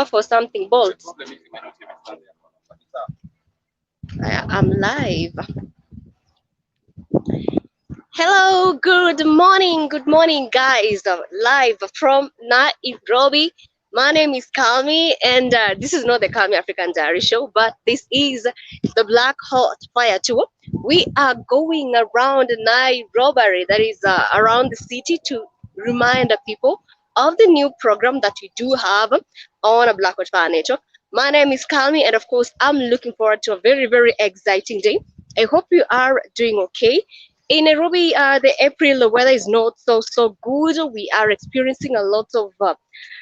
For something bold. I'm live. Hello, good morning, guys. Live from Nairobi. My name is Kalmi, and this is not the Kalmi African Diary Show, but this is the Black Hot Fire Tour. We are going around Nairobi, that is around the city, to remind the people of the new program that we do have on a Black Hot Fire Network. My name is Kalmi, and of course, I'm looking forward to a very, very exciting day. I hope you are doing okay. In Nairobi, the April weather is not so good. We are experiencing a lot of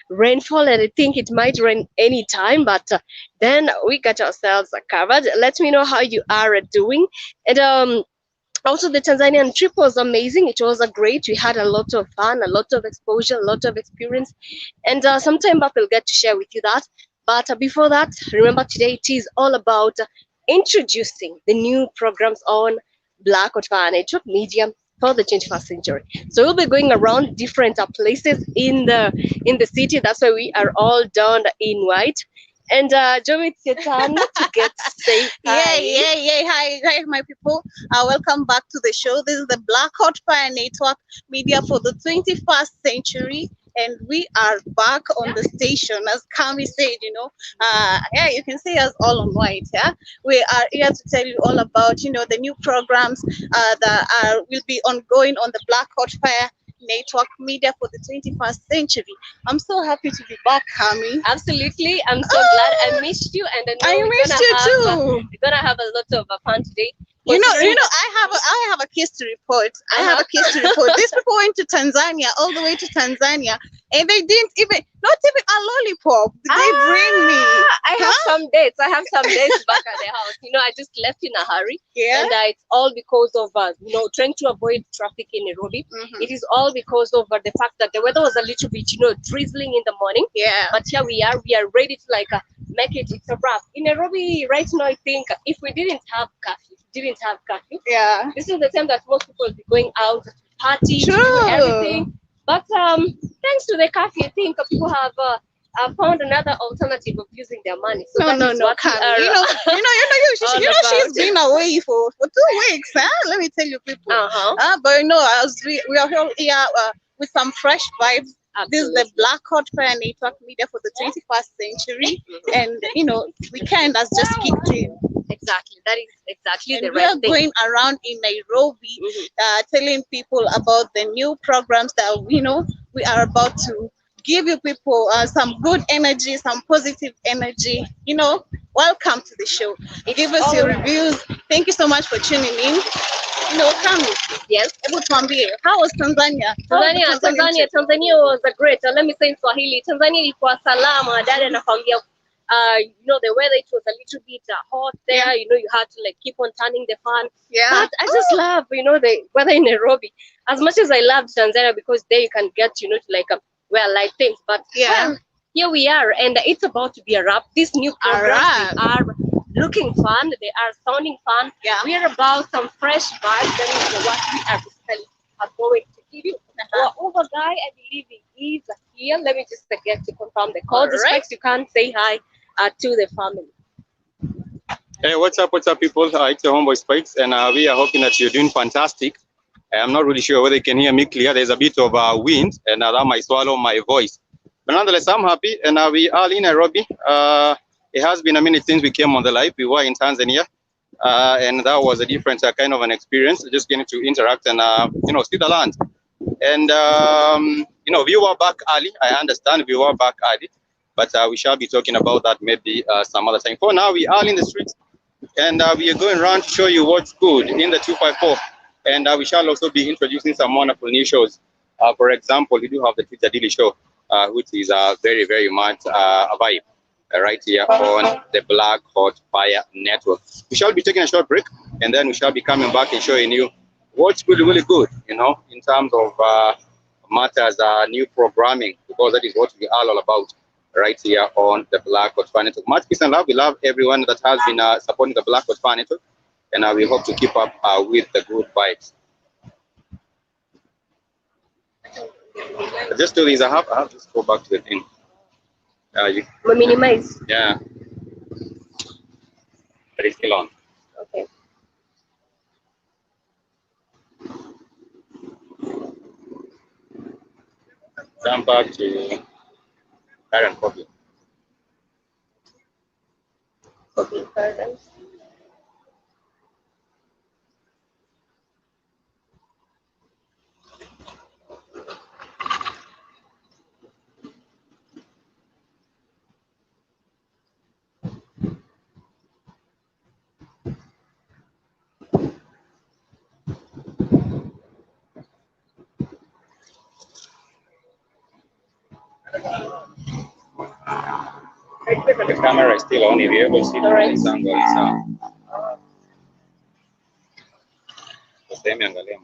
rainfall, and I think it might rain anytime. But then we got ourselves covered. Let me know how you are doing, and also the Tanzanian trip was amazing. It was a great. We had a lot of fun, a lot of exposure, a lot of experience, and sometime back we'll get to share with you that. But before that, remember today it is all about introducing the new programs on BlackHotfire Network Media for the 21st century. So we'll be going around different places in the city. That's why we are all donned in white. And Joe, it's your turn to get say hi. Hi, my people. Welcome back to the show. This is the Black Hot Fire Network Media for the 21st century, and we are back on the station. As Kami said, you can see us all on white. Yeah, we are here to tell you all about, the new programs that will be ongoing on the Black Hot Fire Network Media for the 21st century. I'm so happy to be back, Kami. Absolutely, I'm so glad. I missed you, and I know I missed you too. we're gonna have a lot of fun today. I have a case to report. I have a case to report. These people went to Tanzania, all the way to Tanzania, and they didn't even, not even a lollipop. Did they bring me? I have some dates. I have some dates back at the house. I just left in a hurry. Yeah. And it's all because of trying to avoid traffic in Nairobi. Mhm. It is all because of the fact that the weather was a little bit drizzling in the morning. Yeah. But here we are. We are ready to make it. It's a wrap. In Nairobi right now, I think if we didn't have curfew, Yeah. this is the time that most people will be going out to party, to do True. everything. But thanks to the curfew, I think people have found another alternative of using their money. So No, Kami. She's been away for 2 weeks. Let me tell you, people. But as we are all here with some fresh vibes. Absolutely. This is the Black Hot Fire Network Media for the 21st century, and weekend has just kicked in. Exactly, that is exactly And the we right are thing. going around in Nairobi, telling people about the new programs that we are about to give you people some good energy, some positive energy. Welcome to the show. Give us your reviews. Thank you so much for tuning in. Kami. Yes. How was Tanzania? Tanzania was a great. Let me say in Swahili, Tanzania ilikuwa salama. Dada nakwambia, the weather, it was a little bit hot there. Yeah. You had to keep on turning the fan. Yeah. But I just love, the weather in Nairobi. As much as I loved Tanzania, because there you can get, to wear light things. But well, here we are, and it's about to be a wrap. These new programs, they are looking fun. They are sounding fun. Yeah. We are about some fresh vibes. That is what we are basically going to give you. Our over guy, I believe he is here. Let me just get to confirm the call. The specs, you can say hi to the family. Hey, what's up, people? It's your homeboy Spikes, and we are hoping that you're doing fantastic. I'm not really sure whether you can hear me clear. There's a bit of wind, and that might swallow my voice. But nonetheless, I'm happy, and we are in Nairobi. It has been a minute since we came on the live. We were in Tanzania, and that was a different kind of an experience. Just getting to interact and see the land. And we were back early. I understand we were back early, but we shall be talking about that maybe some other time. For now, we are in the streets, and we are going around to show you what's good in the 254. And we shall also be introducing some wonderful new shows. For example, we do have the Twitter Daily Show, which is very, very much a vibe right here on the Black Hot Fire Network. We shall be taking a short break, and then we shall be coming back and showing you what's really good, in terms of matters, new programming, because that is what we are all about right here on the Black Hot Fire Network. Much peace and love. We love everyone that has been supporting the Black Hot Fire Network, and we hope to keep up with the good vibes. Just do this. I have to just go back to the thing. You, Minimize. yeah, but it's still on. Okay. Jump back to current copy. Copy current. The camera is still on. If you're able to see the Alright. angle, it's on. Same angle, yeah,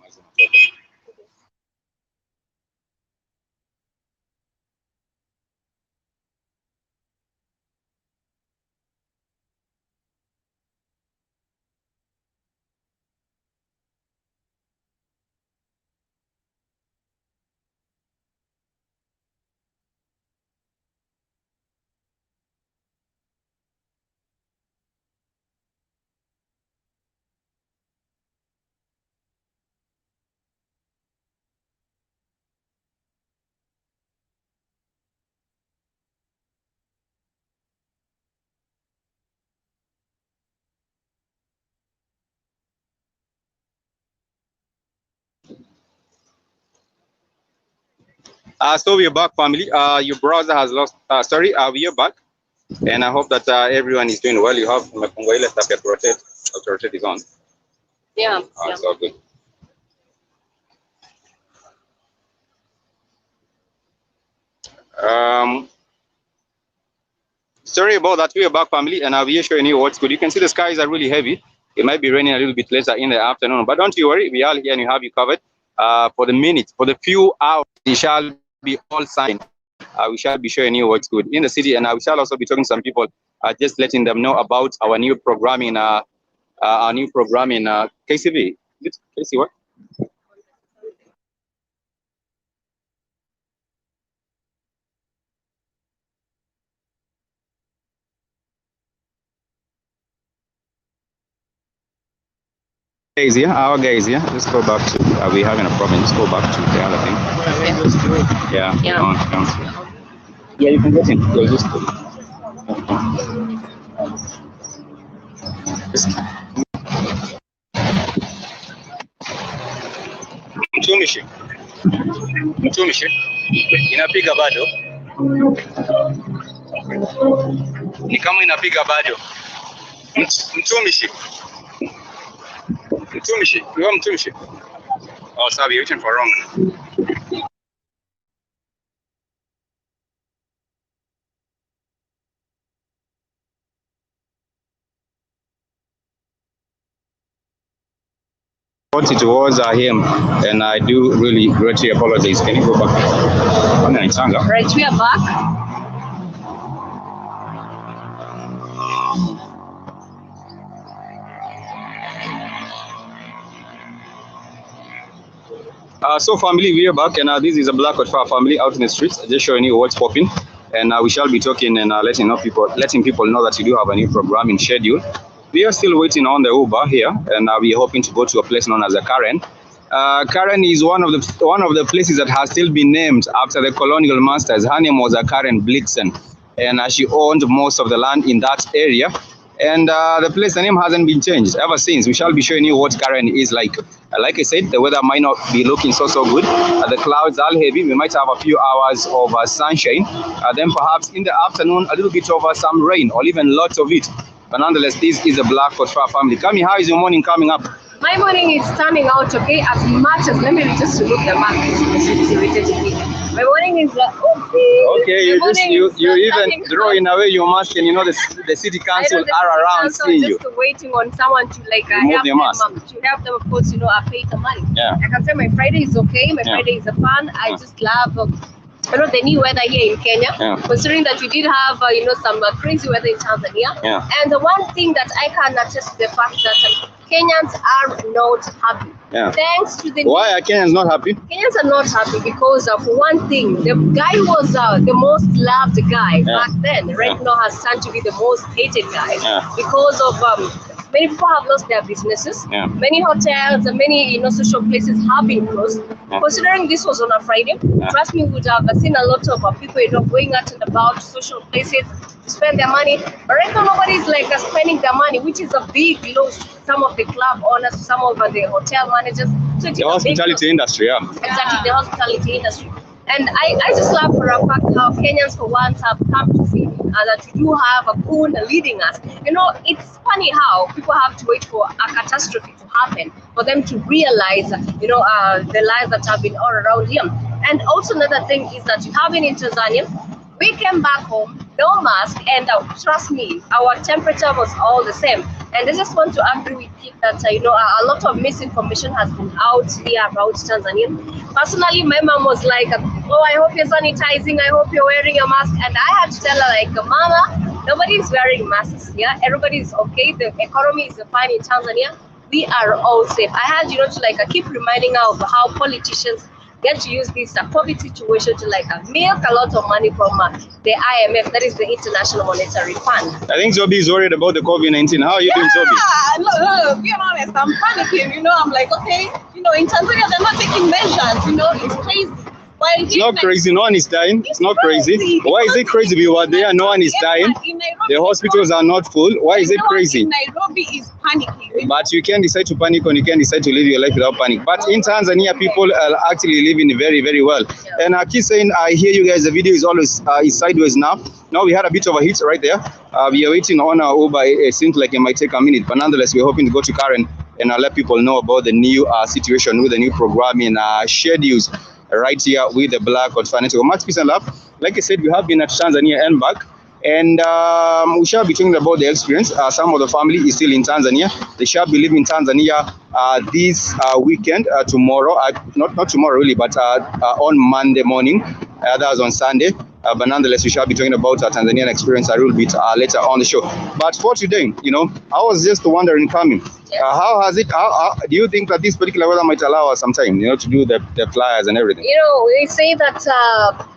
so we're back, family. Your browser has lost. Sorry, we're back, and I hope that everyone is doing well. You have Mapungoile stuff at rotate. Rotate is on. Yeah. Yeah. It's all good. Sorry about that. We're back, family, and we're showing you what's good. You can see the skies are really heavy. It might be raining a little bit later in the afternoon, but don't you worry. We are here and we have you covered. For the minutes, for the few hours, it shall be all sunny. We shall be showing you what's good in the city, and we shall also be talking to some people, just letting them know about our new programming, KCV. KC what? Guys, yeah, our guys, yeah. Let's go back to. We having a problem. Let's go back to the other thing. Yeah. Yeah. Yeah, you can get in. Yeah, just. Mtumishi, mtumishi, inapiga bado, ni kama inapiga bado. Mtumishi, mtumishi, you are mtumishi. Oh, sorry, you're waiting for wrong. It was him, and I do really greatly apologize. Can you go back? Right, we are back. So family, we are back, and this is a BlackHotfire family out in the streets, just showing you what's popping, and we shall be talking and letting people know that you do have a new programming schedule. We are still waiting on the Uber here, and we're hoping to go to a place known as a Karen. Karen is one of the places that has still been named after the colonial masters. Her name was Karen Blitzen, and she owned most of the land in that area. And the name hasn't been changed ever since. We shall be showing you what Karen is like. Like I said, the weather might not be looking so good. The clouds are heavy. We might have a few hours of sunshine. Then perhaps in the afternoon, a little bit of some rain or even lots of it. But nonetheless, this is a BlackHotfire family. Kami, how is your morning coming up? My morning is turning out okay as much as, let me just look the map. It's irritating me. My morning is okay. You even throwing away your mask, and you know the city council are around seeing you. Just waiting on someone to like remove your mask. To help them, of course, I pay the money. Yeah. I can say my Friday is okay. My Friday is a fun. I just love the new weather here in Kenya, Yeah. considering that we did have some crazy weather in Tanzania. Yeah. And the one thing that I can attest to the fact that Kenyans are not happy. Yeah. Thanks to the Why are Kenyans not happy? Kenyans are not happy because for one thing, the guy was the most loved guy Yeah. back then. Right Yeah. now has turned to be the most hated guy Yeah. because of many people have lost their businesses. Yeah. Many hotels and many social places have been closed. Yeah. Considering this was on a Friday, trust me, we would have seen a lot of people going out and about social places to spend their money. But right now, nobody's spending their money, which is a big loss to some of the club owners, some of the hotel managers. So it is The a big hospitality loss. industry, yeah. Exactly, the hospitality industry. And I just love for a fact how Kenyans for once have come to see that we do have a Poon leading us. It's funny how people have to wait for a catastrophe to happen for them to realize, the lives that have been all around him. And also another thing is that you have in Tanzania, we came back home, no mask, and trust me, our temperature was all the same. And I just want to agree with you that a lot of misinformation has been out here about Tanzania. Personally, my mom was like, "Oh, I hope you're sanitizing. I hope you're wearing a mask." And I had to tell her, like, "Mama, nobody is wearing masks. Yeah, everybody is okay. The economy is fine in Tanzania. We are all safe." I had to keep reminding her of how politicians get to use this COVID situation to milk a lot of money from the IMF, that is the International Monetary Fund. I think Zobi is worried about the COVID-19. How are you doing, Zobi? Yeah, no, being honest, I'm panicking. I'm like, okay, in Tanzania they're not taking measures. It's crazy. While It's not crazy. No one is dying. It's not crazy. Why is it crazy? We were there. No one is dying. The hospitals are not full. Why is it crazy? In Nairobi is panicking. But you can decide to panic or you can decide to live your life without panic. But in Tanzania, people are actually living very, very well. And I keep saying, I hear you guys, the video is always is sideways now. Now we had a bit of a hit right there. We are waiting on our Uber. It seems like it might take a minute. But nonetheless, we're hoping to go to Karen and let people know about the new situation with the new programming schedules right here with the BlackHotfire Network. Much peace and love. Like I said, we have been at Tanzania and back. And we shall be talking about the experience. Some of the family is still in Tanzania. They shall be leaving Tanzania this weekend, tomorrow. Not tomorrow really, but on Monday morning. That was on Sunday. But nonetheless, we shall be talking about our Tanzanian experience a little bit later on the show. But for today, I was just wondering, coming. How has it? Do you think that this particular weather might allow us some time, to do the flyers and everything? They say that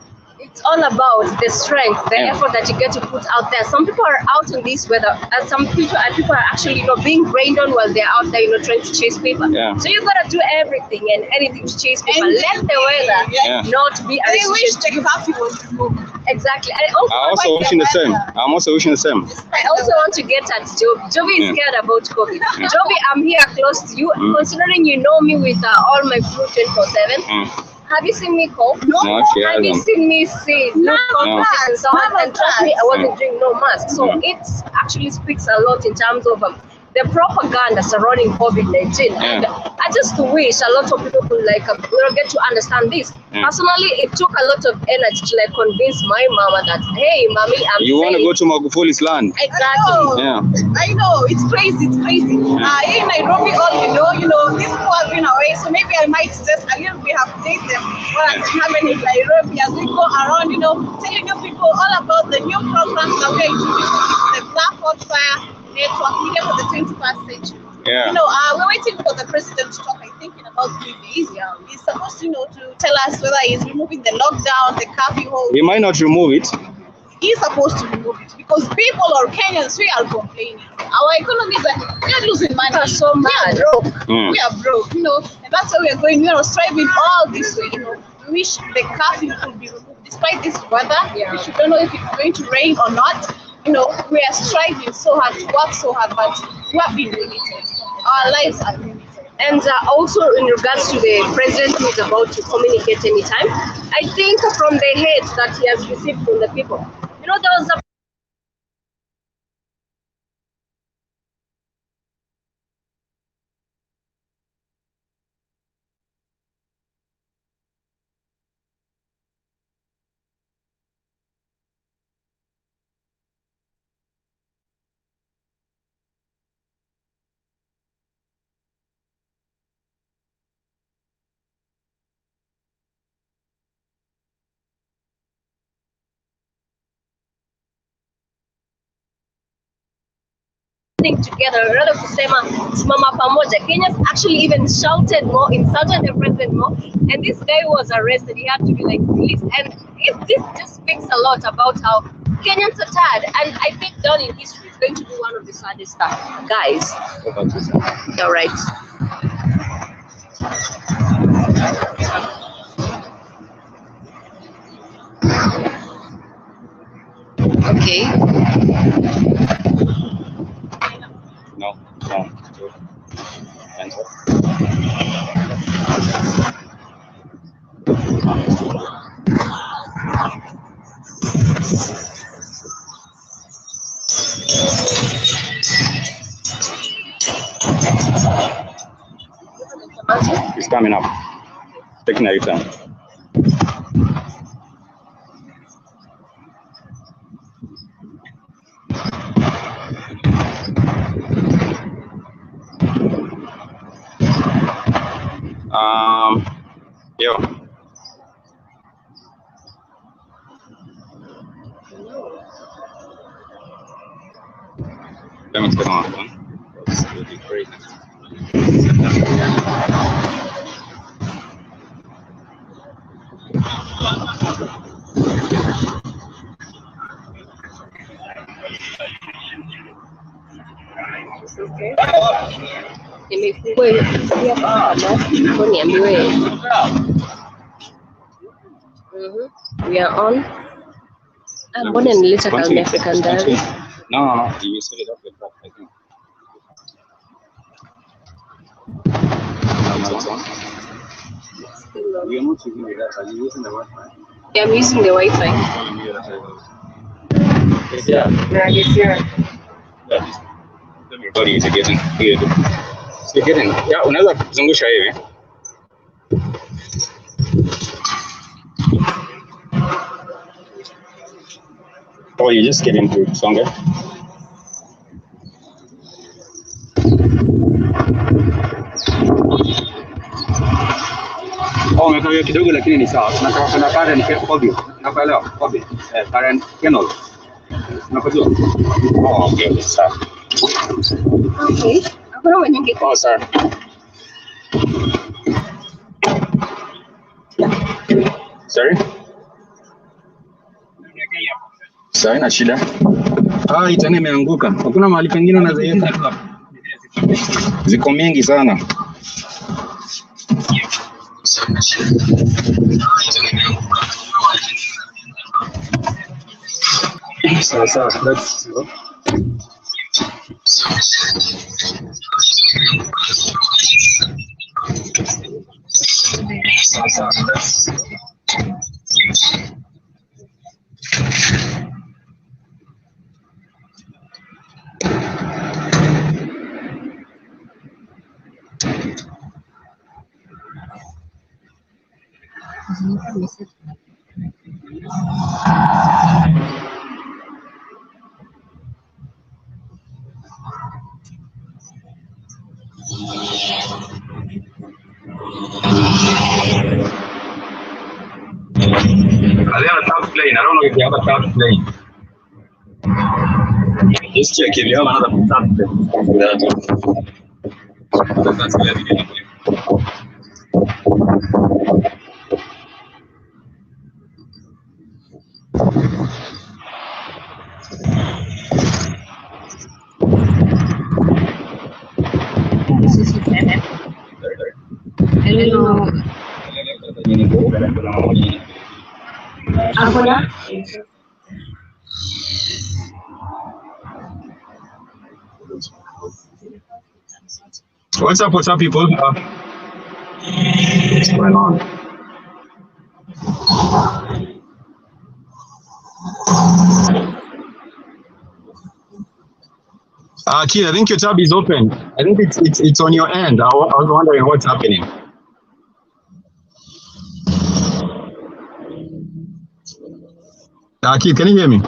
it's all about the strength, the effort that you get to put out there. Some people are out in this weather, and some people are actually, being rained on while they're out there, trying to chase paper. Yeah. So you gotta do everything and anything to chase paper. Let the weather not be a They wish restriction. the curfew was removed. Exactly. I'm also wishing the same. I also want to get at Joby. Joby is scared about COVID. Joby, I'm here close to you. Considering you know me with all my flu 24/7. Have you seen me cough? No, she Have you hasn't. seen me say no confidence in someone? And trust me, I wasn't doing no mask. So it actually speaks a lot in terms of the propaganda surrounding COVID-19. And I just wish a lot of people could get to understand this. Personally, it took a lot of energy to convince my mama that, hey, mommy, You want to go to Magufuli's land? Exactly. I know, it's crazy, it's crazy. Here in Nairobi, all these people have been away, so maybe I might just a little bit update them what has happened in Nairobi as we go around, telling you people all about the new programs that we're introducing, the BlackHotfire Network, Media for the 21st Century. We're waiting for the president to talk, I think, in about 3 days. He's supposed to tell us whether he's removing the lockdown, the curfew hold. He might not remove it. He's supposed to remove it because people or Kenyans, we are complaining. Our economies we are losing money. We are so mad. We are broke, and that's why we are going, striving all this way, We wish the curfew could be removed despite this weather. We don't know if it's going to rain or not. We are striving so hard to work so hard, but we have been limited. Our lives are limited. And also in regards to the president who is about to communicate anytime, I think from the hate that he has received from the people, there was a standing together, rather kusema simama pamoja. Kenyans actually even shouted more, insulted the president more, and this guy was arrested. He had to be like released, and this just speaks a lot about how Kenyans are tired, and I think down in history is going to be one of the saddest stuff, guys. All right. Okay. No. Enter. It's coming up. Taking a return. Yo. Let me turn on. It's really crazy. Imefungwa hapa alafu niambiwe. We are on. Mbona nileta Kalmi African Diary? No. You set it up with that, I think. You're not using the data, you're using the Wi-Fi. Yeah, I'm using the Wi-Fi. Yeah. Everybody is getting good. So getting, yeah, unaweza kuzungusha hivi. Or you just get into songa. Oh, umekawia kidogo lakini ni sawa. Kuna current audio. Unaelewa? Audio. Current channel. Unapojua? Oh, okay, sawa. Okay. Hakuna mwenye Oh, sorry. Sorry? Sorry, na shida. Itani imeanguka. Hakuna mahali pengine unaweza tu hapa. Ziko mingi sana. Sawa, let's go. I have a top plane. I don't know if you have a top plane. Just check if you have another top plane. That's where we get it. I don't know. Ahora. What's up, people? What's going on? Kid, I think your tab is open. I think it's on your end. I was wondering what's happening. Kid, can you hear me?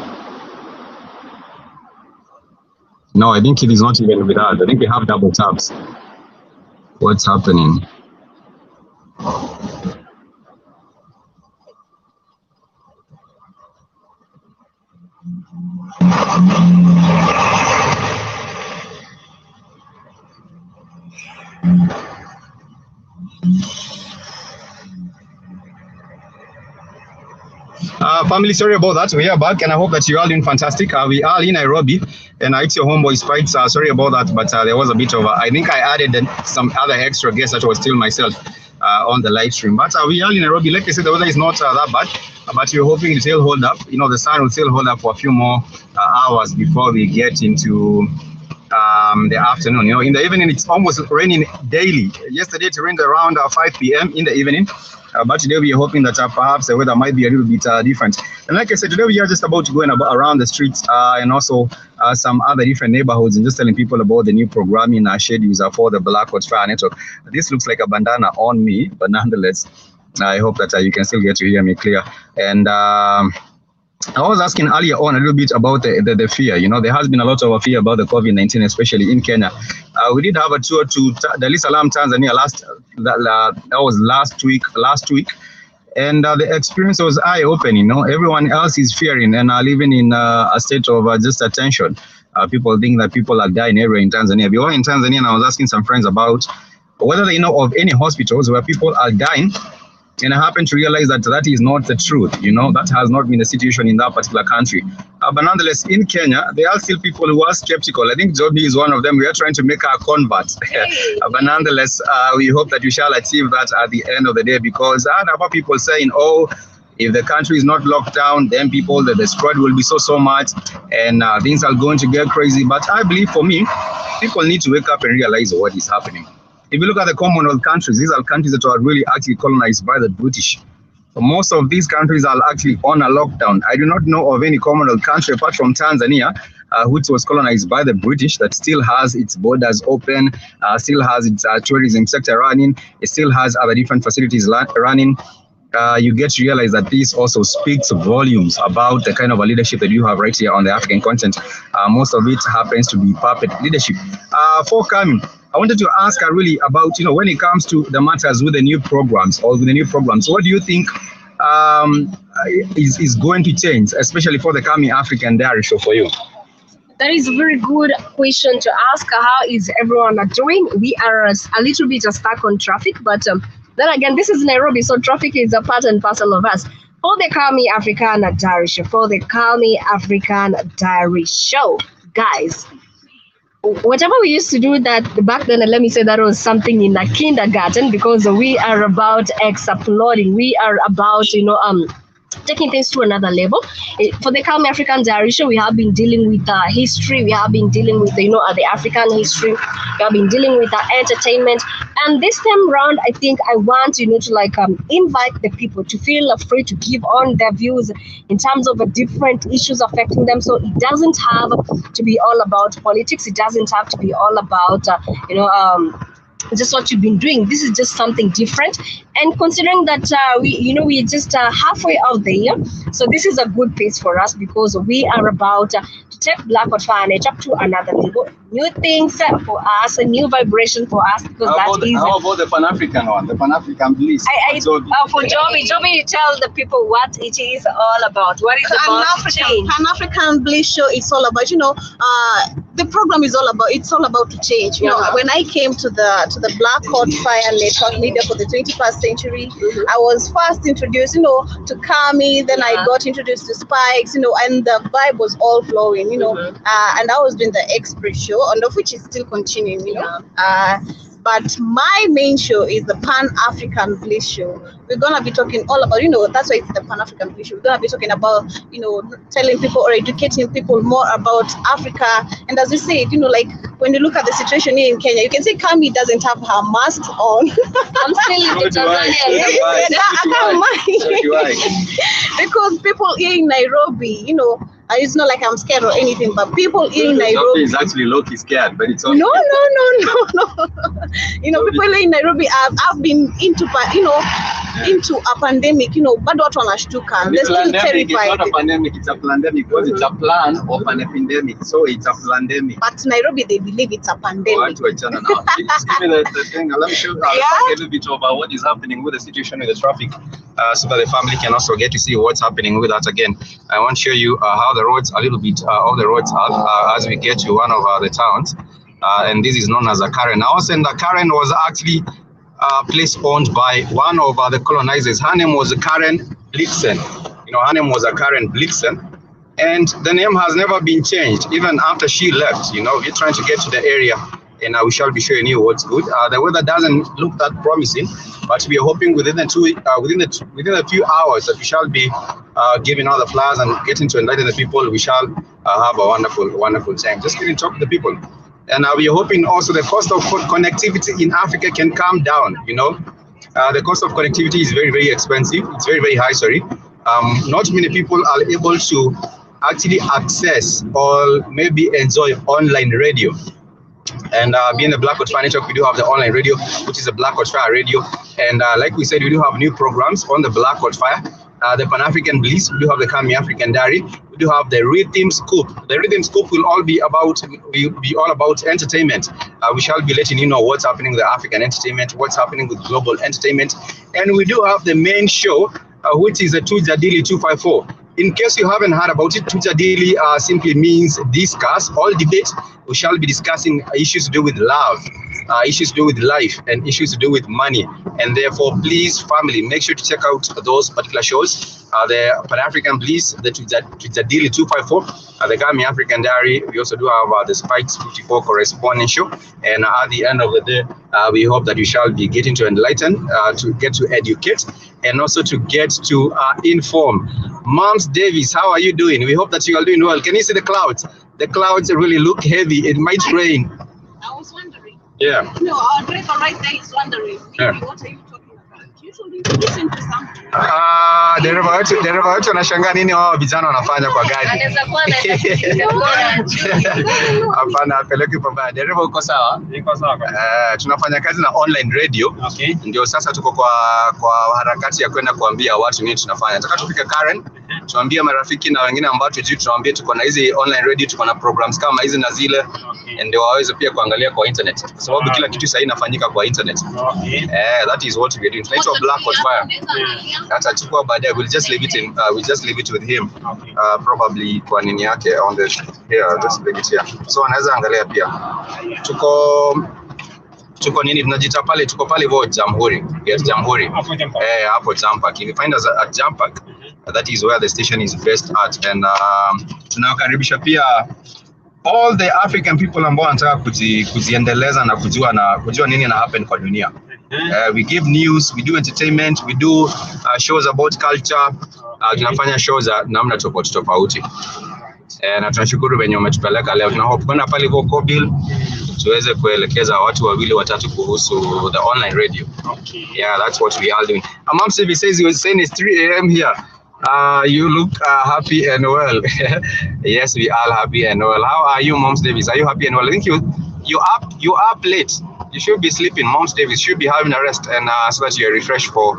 No, I think it is not even with us. I think we have double tabs. What's happening? family, sorry about that. We are back, and I hope that you all doing fantastic. We are in Nairobi, and it's your homeboy Spikes. Sorry about that, but there was a bit of, I think I added some other extra guests that was still myself on the live stream. But we are in Nairobi. Like I said, the weather is not that bad, but we're hoping it will hold up. You know, the sun will still hold up for a few more hours before we get into the afternoon. You know, in the evening, it's almost raining daily. Yesterday, it rained around 5 p.m. in the evening. But today we are hoping that perhaps the weather might be a little bit different. And like I said, today we are just about to go around the streets and also some other different neighborhoods and just telling people about the new programming schedules for the BlackHotfire network. This looks like a bandana on me, but nonetheless, I hope that you can still get to hear me clear. And I was asking earlier on a little bit about the fear. You know, there has been a lot of fear about the COVID-19, especially in Kenya. We did have a tour to Dar es Salaam, Tanzania that was last week. And the experience was eye-opening. You know, everyone else is fearing and are living in a state of just attention. People think that people are dying everywhere in Tanzania. We were in Tanzania, and I was asking some friends about whether they know of any hospitals where people are dying. And I happen to realize that that is not the truth. You know, that has not been the situation in that particular country. But nonetheless, in Kenya, there are still people who are skeptical. I think Joby is one of them. We are trying to make our convert. But nonetheless, we hope that we shall achieve that at the end of the day, because I have people saying, oh, if the country is not locked down, then the spread will be so much, and things are going to get crazy. But I believe for me, people need to wake up and realize what is happening. If you look at the Commonwealth countries, these are countries that were really actually colonized by the British. So most of these countries are actually on a lockdown. I do not know of any Commonwealth country apart from Tanzania, which was colonized by the British, that still has its borders open, still has its tourism sector running, it still has other different facilities running. You get to realize that this also speaks volumes about the kind of a leadership that you have right here on the African continent. Most of it happens to be puppet leadership. For coming, I wanted to ask her really about, you know, when it comes to the matters with the new programs what do you think is going to change, especially for the coming African Diary show for you? That is a very good question to ask. How is everyone doing? We are a little bit stuck on traffic, but then again, this is Nairobi, so traffic is a part and parcel of us. For the Call Me African Diary show, guys, whatever we used to do that back then, let me say that was something in a kindergarten, because we are about exploding. We are about, taking things to another level. For the Calm African Diary show, we have been dealing with history. We have been dealing with, the African history. We have been dealing with entertainment. And this time around, I think I want, to invite the people to feel free to give on their views in terms of different issues affecting them. So it doesn't have to be all about politics. It doesn't have to be all about, just what you've been doing. This is just something different, and considering that we're just halfway out the year, so this is a good pace for us, because we are about to take BlackHotfire up to another level. New things for us, a new vibration for us, because how about the Pan-African one, the Pan-African bliss? For Joby, tell the people what it is all about. What is about change? Pan-African Bliss show is all about, the program is all about to change. When I came to the BlackHotfire network media for the 21st century, I was first introduced, to Kami, then I got introduced to Spikes, and the vibe was all flowing, and I was doing the Express show, and of which is still continuing, but my main show is the Pan-African Bliss show. We're gonna be talking all about, that's why it's the Pan-African Bliss show. We're gonna be talking about, telling people or educating people more about Africa. And as we said, like when you look at the situation here in Kenya, you can say Kami doesn't have her mask on. I'm still in the Tanzania. Because people here in Nairobi, it's not like I'm scared or anything, but people in Nairobi is actually low-key scared, but it's okay. No. People in Nairobi have been into a pandemic, but what wanashtuka. They're still terrified. It's not a pandemic, it's a pandemic, because it's a plan of an epidemic, so it's a pandemic. But Nairobi, they believe it's a pandemic. Just give me the thing. Let me show you a little bit about what is happening with the situation with the traffic, so that the family can also get to see what's happening with that again. I want to show you how the roads, a little bit of the roads are as we get to one of the towns. And this is known as a Karen house, and the Karen was actually a place owned by one of the colonizers. Her name was Karen Blitzen. her name was Karen Blixen, and the name has never been changed even after she left. We're trying to get to the area, and we shall be showing you what's good. The weather doesn't look that promising, but we are hoping within a few hours that we shall be giving out the flowers and getting to enlighten the people. We shall have a wonderful time. Just getting to talk to the people. And we are hoping also the cost of connectivity in Africa can come down. The cost of connectivity is very, very expensive. It's very, very high, sorry. Not many people are able to actually access or maybe enjoy online radio. And being the BlackHotfire network, we do have the online radio, which is a BlackHotfire radio. And like we said, we do have new programs on the BlackHotfire. The Pan-African Bliss, we do have the Kami African Diary, we do have the Rhythm Scoop. The Rhythm Scoop will all be about entertainment. We shall be letting you know what's happening with the African entertainment, what's happening with global entertainment. And we do have the main show, which is a Tujadili 254. In case you haven't heard about it, Tujadili simply means discuss, all debate. We shall be discussing issues to do with love, issues to do with life, and issues to do with money. And therefore, please, family, make sure to check out those particular shows. The Pan-African Bliss, the Tujadili 254, the Kami African Diary. We also do have the Spikes 54 corresponding show. And at the end of the day, we hope that you shall be getting to enlighten, to get to educate, and also to get to inform. Moms Davis, how are you doing? We hope that you are doing well. Can you see the clouds? The clouds really look heavy. It might rain. I was wondering. Yeah. No, our driver right there is wondering. Yeah. What are you talking about? Usually listen to something. Dereva wetu anashangaa nini wao vijana wanafanya kwa gari. Anaweza kuwa Hapana, apeleke pabaya. Dereva uko sawa? Niko sawa. Tunafanya kazi na online radio. Okay. Ndio sasa tuko kwa harakati ya kwenda kuambia watu nini tunafanya. Nataka tufike Karen, tuambie marafiki na wengine ambao tujui, tuambie tuko na hizi online radio, tuko na programs kama hizi na zile. Okay. Ndio waweze pia kuangalia kwa internet. Kwa sababu kila kitu sasa inafanyika kwa internet. Okay. That is what we are doing. Tunaitwa BlackHotfire. Atachukua baadaye. We'll just leave it with him. Okay. Probably kwa nini yake on the here, just leave it here. So anaweza angalia pia. Tuko nini tunajita pale, tuko pale vo Jamhuri. Yes, Jamhuri. Hapo Jampark. If you find us at Jampark, that is where the station is based at. And tunawakaribisha pia all the African people ambao wanataka kujiendeleza na kujua nini na happen kwa dunia. We give news, we do entertainment, we do shows about culture. Tunafanya shows za namna tofauti. Na tunashukuru wenye umetupeleka leo. Tunahope kwenda pale hivyo Kobil tuweze kuelekeza watu wawili watatu kuhusu the online radio. Okay. Yeah, that's what we are doing. Mom Stevie says you were saying it's 3 a.m. here. You look happy and well. Yes, we are happy and well. How are you, Mom Davis? Are you happy and well? I think you up late. You should be sleeping. Mom Davis should be having a rest, and so that you're refreshed for.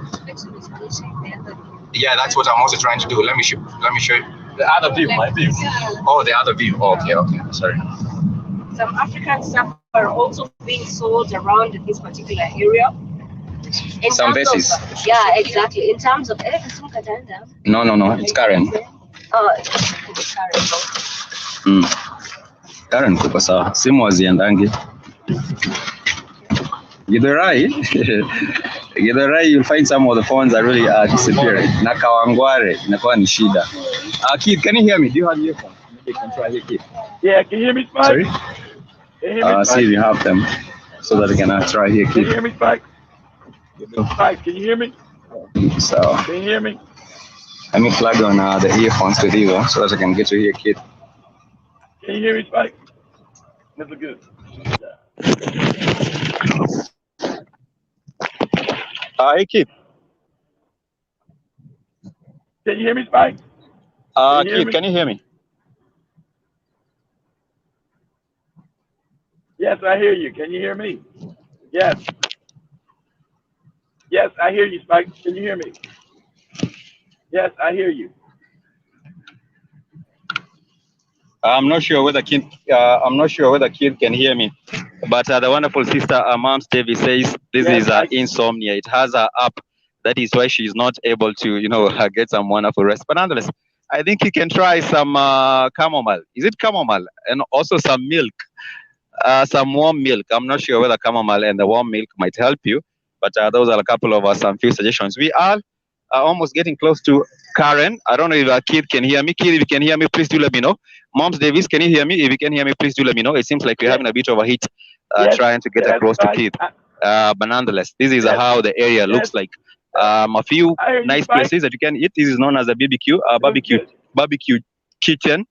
Yeah, that's what I'm also trying to do. Let me show you The other view, my view. Oh, the other view. Oh, okay. Sorry. Some African stuff are also being sold around this particular area. Some vases. Yeah, exactly. In terms of No. It's Karen. Karen. Karen kuko sawa. Simu waziendangi. Githurai, you'll find some of the phones are really disappearing. Na Kawangware inakuwa ni shida. Kid, can you hear me? Do you have earphones? Maybe you can try here, Kid. Yeah, can you hear me, Spike? Sorry? Can you hear me, See if you have them so that I can try here, Can Kid. you hear me, Spike? Spike, can you hear me? So Can you hear me? let me plug on the earphones to you so that I can get to hear, Kid. Can you hear me, Spike? That's good. Hey, Kid. Can you hear me, Spike? Kid, can you hear me? Yes, I hear you. Can you hear me? Yes. Yes, I hear you, Spike. Can you hear me? Yes, I hear you. I'm not sure whether Kid can hear me, but the wonderful sister, Moms Davy says this is insomnia. It has her up. That is why she's not able to, get some wonderful rest. But nonetheless, I think you can try some chamomile. Is it chamomile? And also some milk, some warm milk. I'm not sure whether chamomile and the warm milk might help you, but those are a couple of some few suggestions. We are almost getting close to Karen. I don't know if Kid can hear me. Kid, if you can hear me, please do let me know. Moms Davis, can you hear me? If you can hear me, please do let me know. It seems like we're Yes, having a bit of a hit yes, trying to get yes. across to Spike. Kid. But nonetheless, this is Yes, how the area yes. looks like. A few I hear you, nice Spike. places that you can eat. This is known as a BBQ, It was good. barbecue kitchen.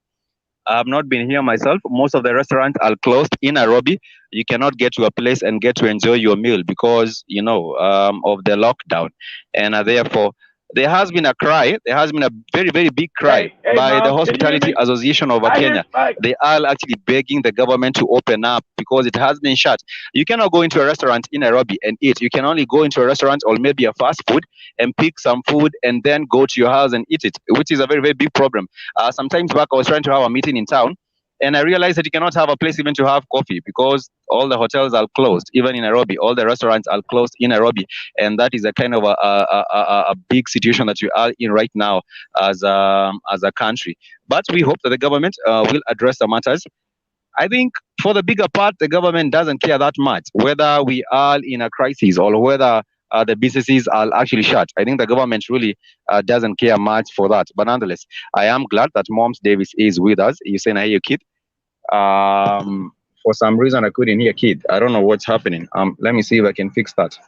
I have not been here myself. Most of the restaurants are closed in Nairobi. You cannot get to a place and get to enjoy your meal because of the lockdown, and therefore there has been a cry. There has been a very very big cry Hey, by the Mom, can you hear Hospitality me? Association of I hear Kenya. Spike. They are actually begging the government to open up because it has been shut. You cannot go into a restaurant in Nairobi and eat. You can only go into a restaurant or maybe a fast food and pick some food and then go to your house and eat it, which is a very very big problem. Sometimes back, I was trying to have a meeting in town, and I realized that you cannot have a place even to have coffee because all the hotels are closed. Even in Nairobi, all the restaurants are closed in Nairobi, and that is a kind of a big situation that we are in right now as a country. But we hope that the government will address the matters. I think for the bigger part, the government doesn't care that much whether we are in a crisis or whether the businesses are actually shut. I think the government really doesn't care much for that. But nonetheless, I am glad that Moms Davis is with us. You saying I hear kid. For some reason, I couldn't hear kid. I don't know what's happening. Let me see if I can fix that.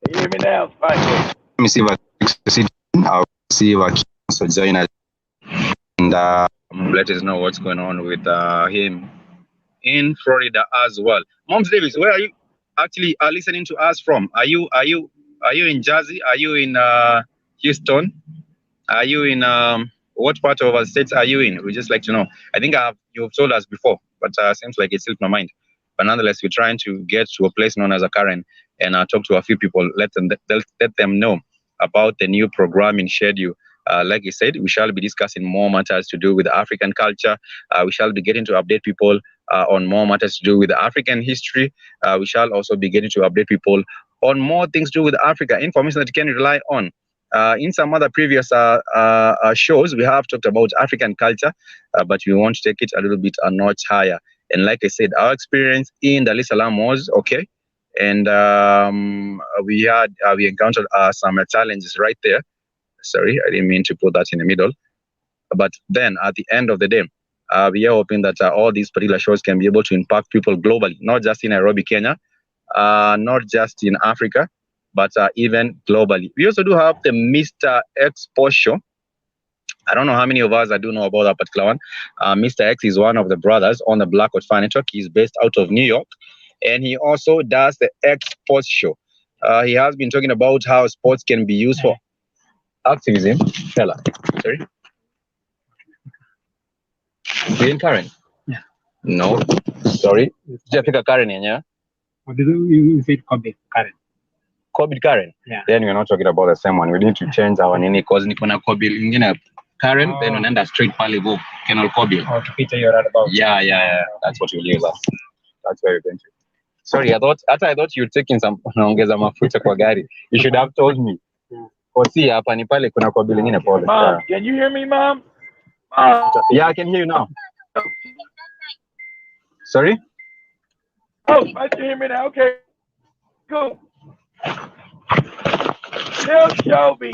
Can you hear me now, Spike? Let me see if I can fix the situation. I'll see if I can also join us and let us know what's going on with him in Florida as well. Moms Davis, where are you actually listening to us from? Are you in Jersey? Are you in Houston? Are you in what part of our states are you in? We just like to know. I think you've told us before, but seems like it slipped my mind. But nonetheless, we're trying to get to a place known as a Karen and talk to a few people. Let them know about the new programming schedule. Like you said, we shall be discussing more matters to do with African culture. We shall be getting to update people on more matters to do with African history. We shall also be getting to update people on more things to do with Africa, information that you can rely on. In some other previous shows, we have talked about African culture, but we want to take it a little bit a notch higher. And like I said, our experience in Dar es Salaam was okay, and we encountered some challenges right there. Sorry, I didn't mean to put that in the middle. But then at the end of the day, we are hoping that all these particular shows can be able to impact people globally, not just in Nairobi, Kenya, not just in Africa, but even globally. We also do have the Mr. X Post show. I don't know how many of us do know about that particular one. Mr. X is one of the brothers on the BlackHotfire network. He's based out of New York, and he also does the X Sports show. He has been talking about how sports can be used for activism. Fella, sorry. You in Karen? Yeah. No, sorry. Just pick a Karen in, yeah? What did you say? COVID, Karen. COVID Karen? Yeah. Then we're not talking about the same one. We need to change our nini because niko na COVID ingine Karen, then unaenda straight pale go Kenol COVID. Oh, to picture you're about. Yeah. That's what we'll use. That's very good. Sorry, I thought you were taking some naongeza mafuta kwa gari. You should have told me. See, hapa ni pale kuna COVID ingine pole. Mom, can you hear me, Mom? Mom. Yeah, I can hear you now. Sorry? Oh, I can hear me now. Okay, cool. Tell Joby,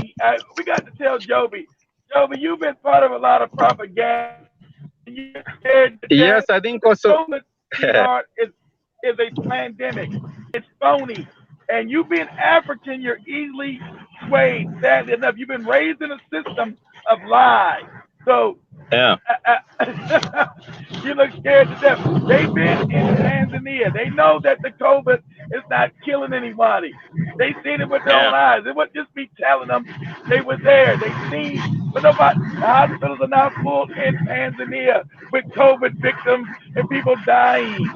we got to tell Joby. Joby, you've been part of a lot of propaganda. You're scared to Yes, death. I think also. Sweetheart, is a pandemic. It's phony. And you being African, you're easily swayed. Sadly enough, you've been raised in a system of lies. So Yeah. You look scared to death. They've been in Tanzania. They know that the COVID is not killing anybody. They seen it with their own eyes. It wouldn't just be telling them. They were there. They seen. But nobody. The hospitals are now full in Tanzania with COVID victims and people dying.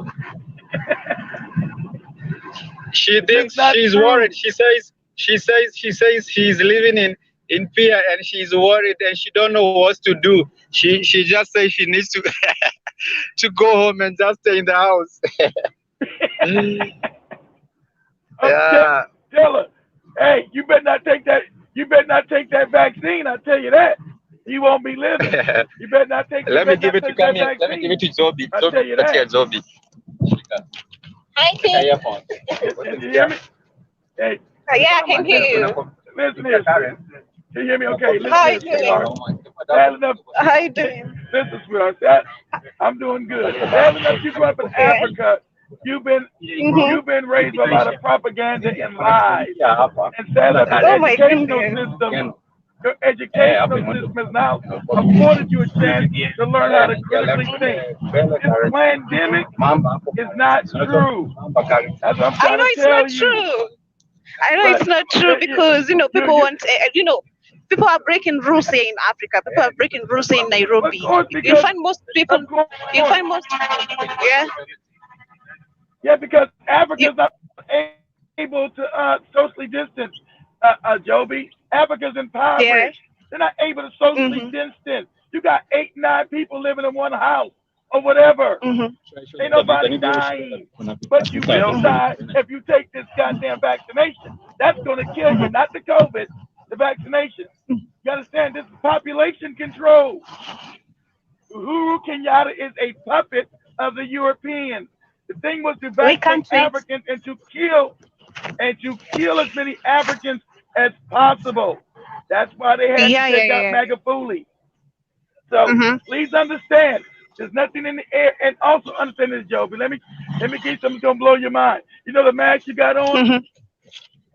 She thinks she's worried. She says she's living in fear and she's worried and she don't know what to do. She just says she needs to to go home and just stay in the house. Yeah. Tell her, hey, you better not take that. You better not take that vaccine. I tell you that. You won't be living. You better not take. Let me give it to Camille. Let me give it to Zobi. I tell you that. Zobi. Hi, Tim. Can you hear me? Hey, Yeah, I can hear you. Listen here, sis. Can you hear me okay? Listen How are here, you doing? sweetheart. Sad enough, How are you doing? listen, sweetheart. I'm doing good. Sad enough, you grew up in Yeah. Africa. You've been Mm-hmm. you've been raised with a lot of propaganda and lies. And sad enough, Oh my goodness. your educational system has now afforded you a chance to learn how to critically think. This pandemic is not true. That's what I'm I trying know to it's not tell you. true. I know But it's not true because people you want people are breaking rules here in Africa. People are breaking rules here in of Nairobi. course, You because find most people. of course, You find most. Yeah. yeah, because Africa's You, not able to socially distance. Joby, Africa's impoverished. yeah. They're not able to socially Mhm. distance. You got 8, 9 people living in one house or whatever. Mhm. Ain't nobody dying. But you will die if you take this goddamn vaccination. That's going to kill you, not the COVID, the vaccination. You understand? This is population control. Uhuru Kenyatta is a puppet of the Europeans. The thing was to We vaccinate can't wait. Africans and to kill as many Africans as possible. That's why they had to Yeah. Yeah. take out Yeah. Magufuli. So Mhm. please understand, there's nothing in the air, and also understand this, Joby. Let me give you something that's gonna blow your mind. You know the mask you got on? Mhm.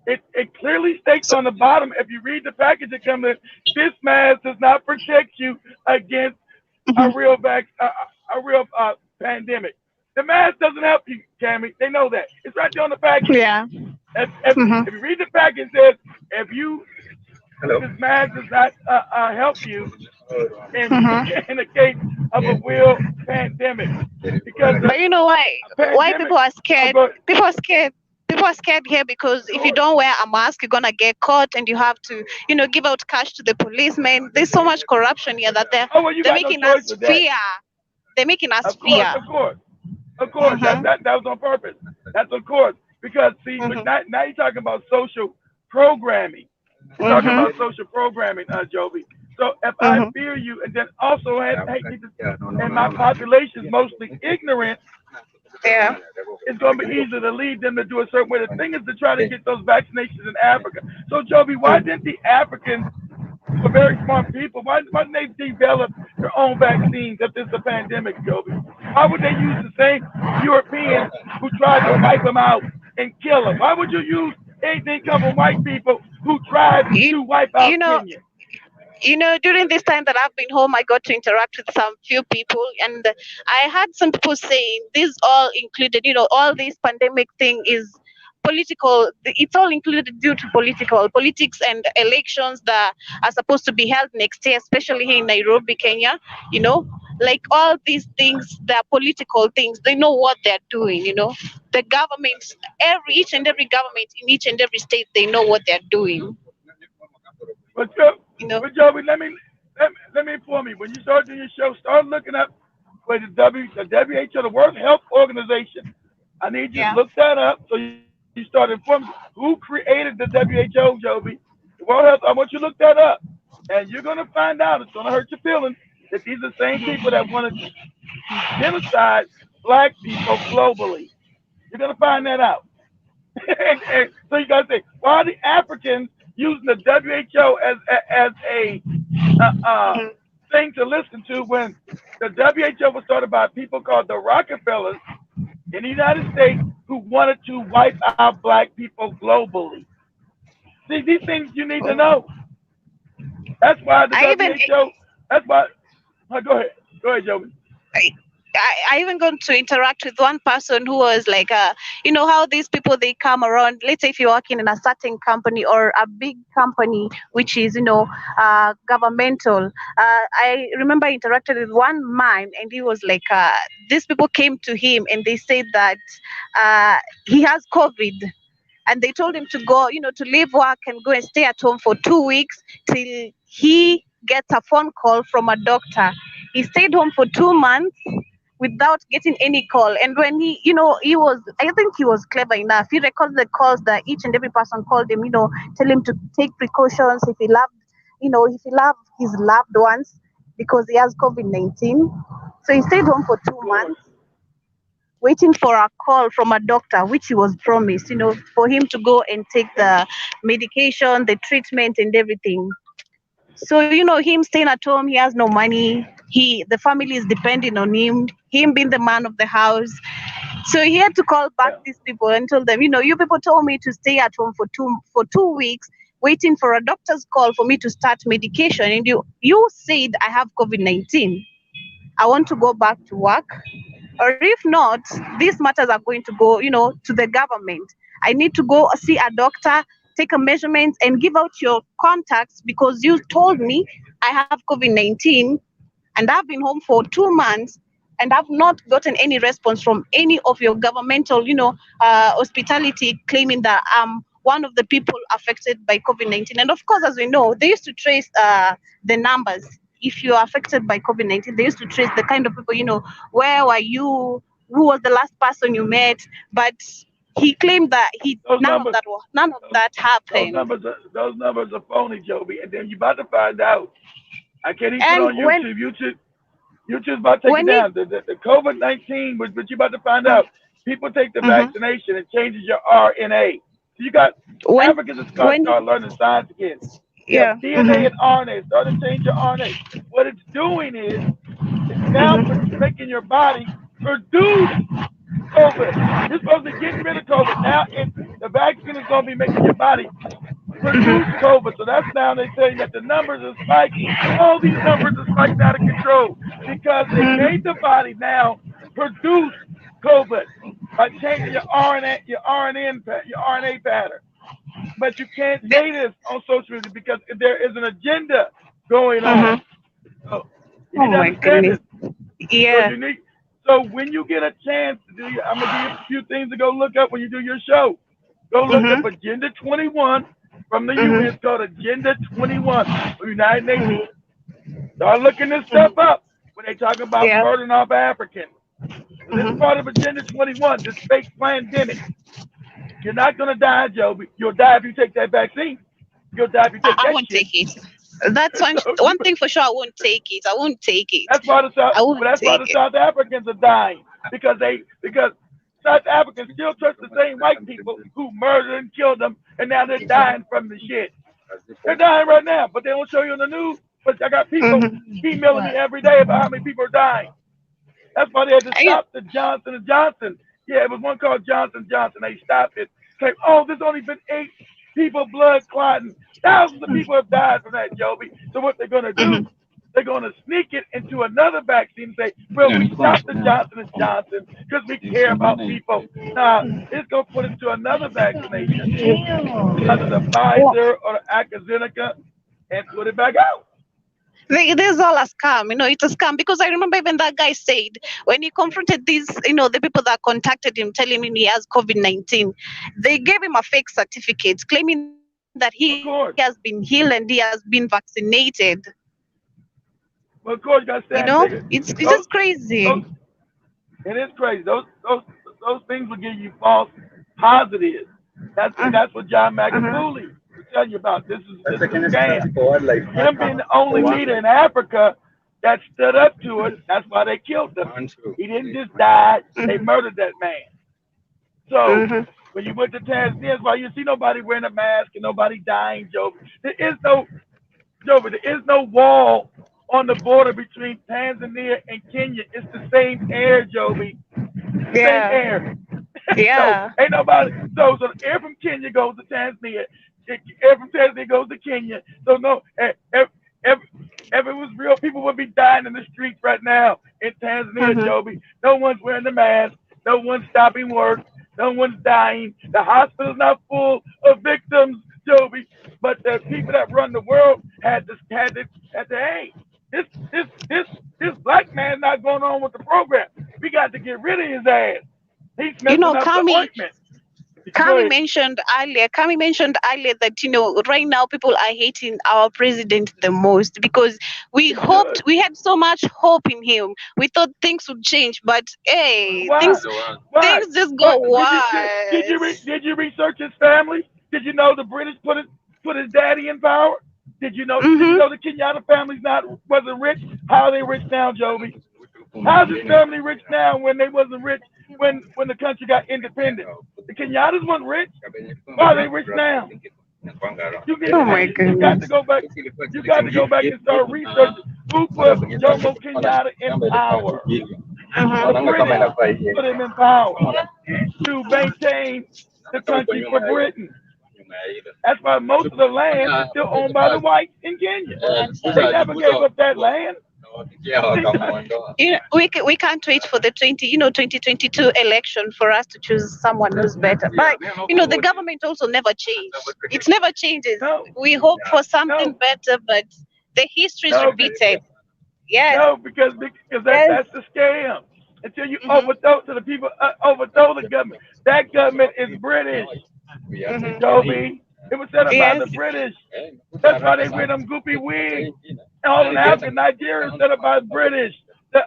It clearly states on the bottom, if you read the package that comes in, this mask does not protect you against a Mhm. real pandemic. The mask doesn't help you, Cammy. They know that. It's right there on the package. Yeah. Mhm. If you read the package, it says if you this mask does not help you in Mhm. in the case of a real pandemic, because the But you know why? Why pandemic. people are Oh, scared? go ahead. People are scared. People are scared here because if you don't wear a mask, you're gonna get caught, and you have to, give out cash to the policemen. There's so much corruption here that they're Oh well, you they're got no making choice us with that. fear. They're making us Of course, fear. of course, of course. That Mhm. that that was on purpose. That's of course because see, but Mhm. now you're talking about social programming. You're talking Mhm. about social programming, Joby. So if I Mhm. fear you, and then also and my population is mostly ignorant, Yeah. it's going to be easier to lead them to do a certain way. The thing is to try to get those vaccinations in Africa. So, Joby, why didn't the Africans, who are very smart people, why didn't they develop their own vaccines if this is a pandemic, Joby? Why would they use the same Europeans who tried to wipe them out and kill them? Why would you use anything come from white people who tried You, to wipe you out know, Kenya? during this time that I've been home, I got to interact with some few people, and I had some people saying this all included, all this pandemic thing is political. It's all included due to politics and elections that are supposed to be held next year, especially here in Nairobi, Kenya. You know, like all these things, they're political things. They know what they're doing. The governments, each and every government in each and every state, they know what they're doing. But, Joe, You know. but Joby, let me inform you. When you start doing your show, start looking up for the WHO, the World Health Organization. I need you to Yeah. look that up so you start informing who created the WHO, Joby. The World Health. I want you to look that up, and you're gonna find out. It's gonna hurt your feelings that these are the same people that wanted to genocide black people globally. You're gonna find that out. and so you gotta say, why are the Africans using the WHO as a Mhm. thing to listen to when the WHO was started by people called the Rockefellers in the United States who wanted to wipe out black people globally. See, these things you need to know. That's why the I even WHO. That's why. Go ahead. Go ahead, Joey. I, I even got to interact with one person who was like, how these people they come around. Let's say if you're working in a certain company or a big company, which is governmental. I remember I interacted with one man, and he was like, these people came to him and they said that uh, he has COVID, and they told him to go, to leave work and go and stay at home for 2 weeks till he gets a phone call from a doctor. He stayed home for 2 months without getting any call. And when I think he was clever enough. He recorded the calls that each and every person called him, tell him to take precautions if he loved his loved ones because he has COVID-19. So he stayed home for two Of course. months waiting for a call from a doctor, which he was promised, for him to go and take the medication, the treatment, and everything. So, him staying at home, he has no money. The family is depending on him being the man of the house. So he had to call back Yeah. these people and told them, you people told me to stay at home for 2 weeks, waiting for a doctor's call for me to start medication, and you said I have COVID-19. I want to go back to work, or if not, these matters are going to go, to the government. I need to go see a doctor, take a measurement, and give out your contacts because you told me I have COVID-19, and I've been home for 2 months, and I've not gotten any response from any of your governmental, hospitality, claiming that I'm one of the people affected by COVID-19. And of course, as we know, they used to trace the numbers. If you're affected by COVID-19, they used to trace the kind of people, where were you, who was the last person you met. But he claimed that Those none of numbers, those, that those happened. numbers, those numbers are phony, Joby. And then you about to find out. I can't even put And on YouTube. YouTube's about to take it when he down. The COVID-19, but you about to find out. People take the mhm. vaccination and changes your RNA. So you got when Africans that when start learning science again. You have yeah. DNA and RNA. Start to change your RNA. What it's doing is it's now making your body produce COVID. You're supposed to be getting rid of COVID. Now the vaccine is going to be making your body produce COVID. So that's now they're saying that the numbers are spiked. All these numbers are spiked out of control because they made the body now produce COVID by changing your RNA, your RNA pattern. But you can't say this on social media because there is an agenda going on. Mhm. So you Oh need to my understand goodness. this. So Yeah. you need. So when you get a chance to I'm gonna give you a few things to go look up when you do your show. Go look up Mhm. Agenda 21 from the UN. It's Mhm. called Agenda 21 from the United Nations. Mhm. Start looking this stuff Mhm. up when they talk about Yeah. murdering off Africans. So this is Mhm. part of Agenda 21, this fake pandemic. You're not gonna die, Joe. You'll die if you take that vaccine. You'll die if you take I that won't shit. take it. That's one So one thing for sure. I won't take it. I won't take it. that's why the South, I but won't that's why take the it. South Africans are dying because South Africans still trust the same white people who murdered and killed them, and now they're dying from the shit. They're dying right now, but they don't show you on the news. But I got people Mhm. emailing me every day about how many people are dying. That's why they had to I, stop the Johnson and Johnson. Yeah, it was one called Johnson Johnson. They stopped it. Claimed, oh, there's only been 8 people blood clotting. Thousands of people have died from that, Joby. So what they're gonna do? mhm. They're gonna sneak it into another vaccine and say, well, we stopped the Johnson and Johnson because we care about people. Nah, it's gonna put it to another vaccination, either the Well, Pfizer or the AstraZeneca, and put it back out. there's all a scam. It's a scam because I remember even that guy said when he confronted these, the people that contacted him, telling him he has COVID-19, they gave him a fake certificate claiming that he has been Of healed and course. he has been vaccinated. Well, of course, you gotta stand take it. It's just Those, crazy. those, it is crazy. Those things will give you false positives. That's what John Mhm. McAfee was telling you about. This is a scam. Him being the only leader in Africa that stood up to it. That's why they killed him. He didn't just die. They Mhm. murdered that man. So Mhm. when you went to Tanzania, that's why you see nobody wearing a mask and nobody dying, Joe. There is no Joe, there is no wall on the border between Tanzania and Kenya. It's the same air, Joby. It's the same Yeah. air. So Yeah. ain't nobody. So the air from Kenya goes to Tanzania. Air from Tanzania goes to Kenya. So no, if it was real, people would be dying in the streets right now in Tanzania, Mhm. Joby. No one's wearing the mask. No one's stopping work. No one's dying. The hospital's not full of victims, Joby. But the people that run the world had to hey, this this this this black man's not going on with the program. We got to get rid of his ass. He's You messing know, up the Kami, ointment. Go Kami ahead. mentioned earlier. Kami mentioned earlier that right now people are hating our president the most because They should. we had so much hope in him. We thought things would change, but hey, Why? Why? things just go What worse. did you research his family? Did you know the British put his daddy in power? Did you know Mhm. the Kenyatta family's not wasn't rich? How are they rich now, Joby? How's his family rich now when they wasn't rich when the country got independent? The Kenyattas wasn't rich. Why are they rich now? You get Oh my you got to goodness. go back. You got to go back and start researching who put Jomo Kenyatta in power. The British put him in power to maintain the country for Britain. That's why most of the land is still owned by the whites in Kenya. They never gave up that land. We can't wait for the 2022 election for us to choose someone who's better. But the government also never changed. It never changes. No, We hope for something no, better, but the history is no, repeated. Yes. no, because Yes. that's the scam. Until you Mm-hmm. the people overthrow the government. That government is British, Mm-hmm. Joby. It was set up by the Yes. British. That's why they wear them goopy wigs. All in Africa, Nigeria is set up by the British.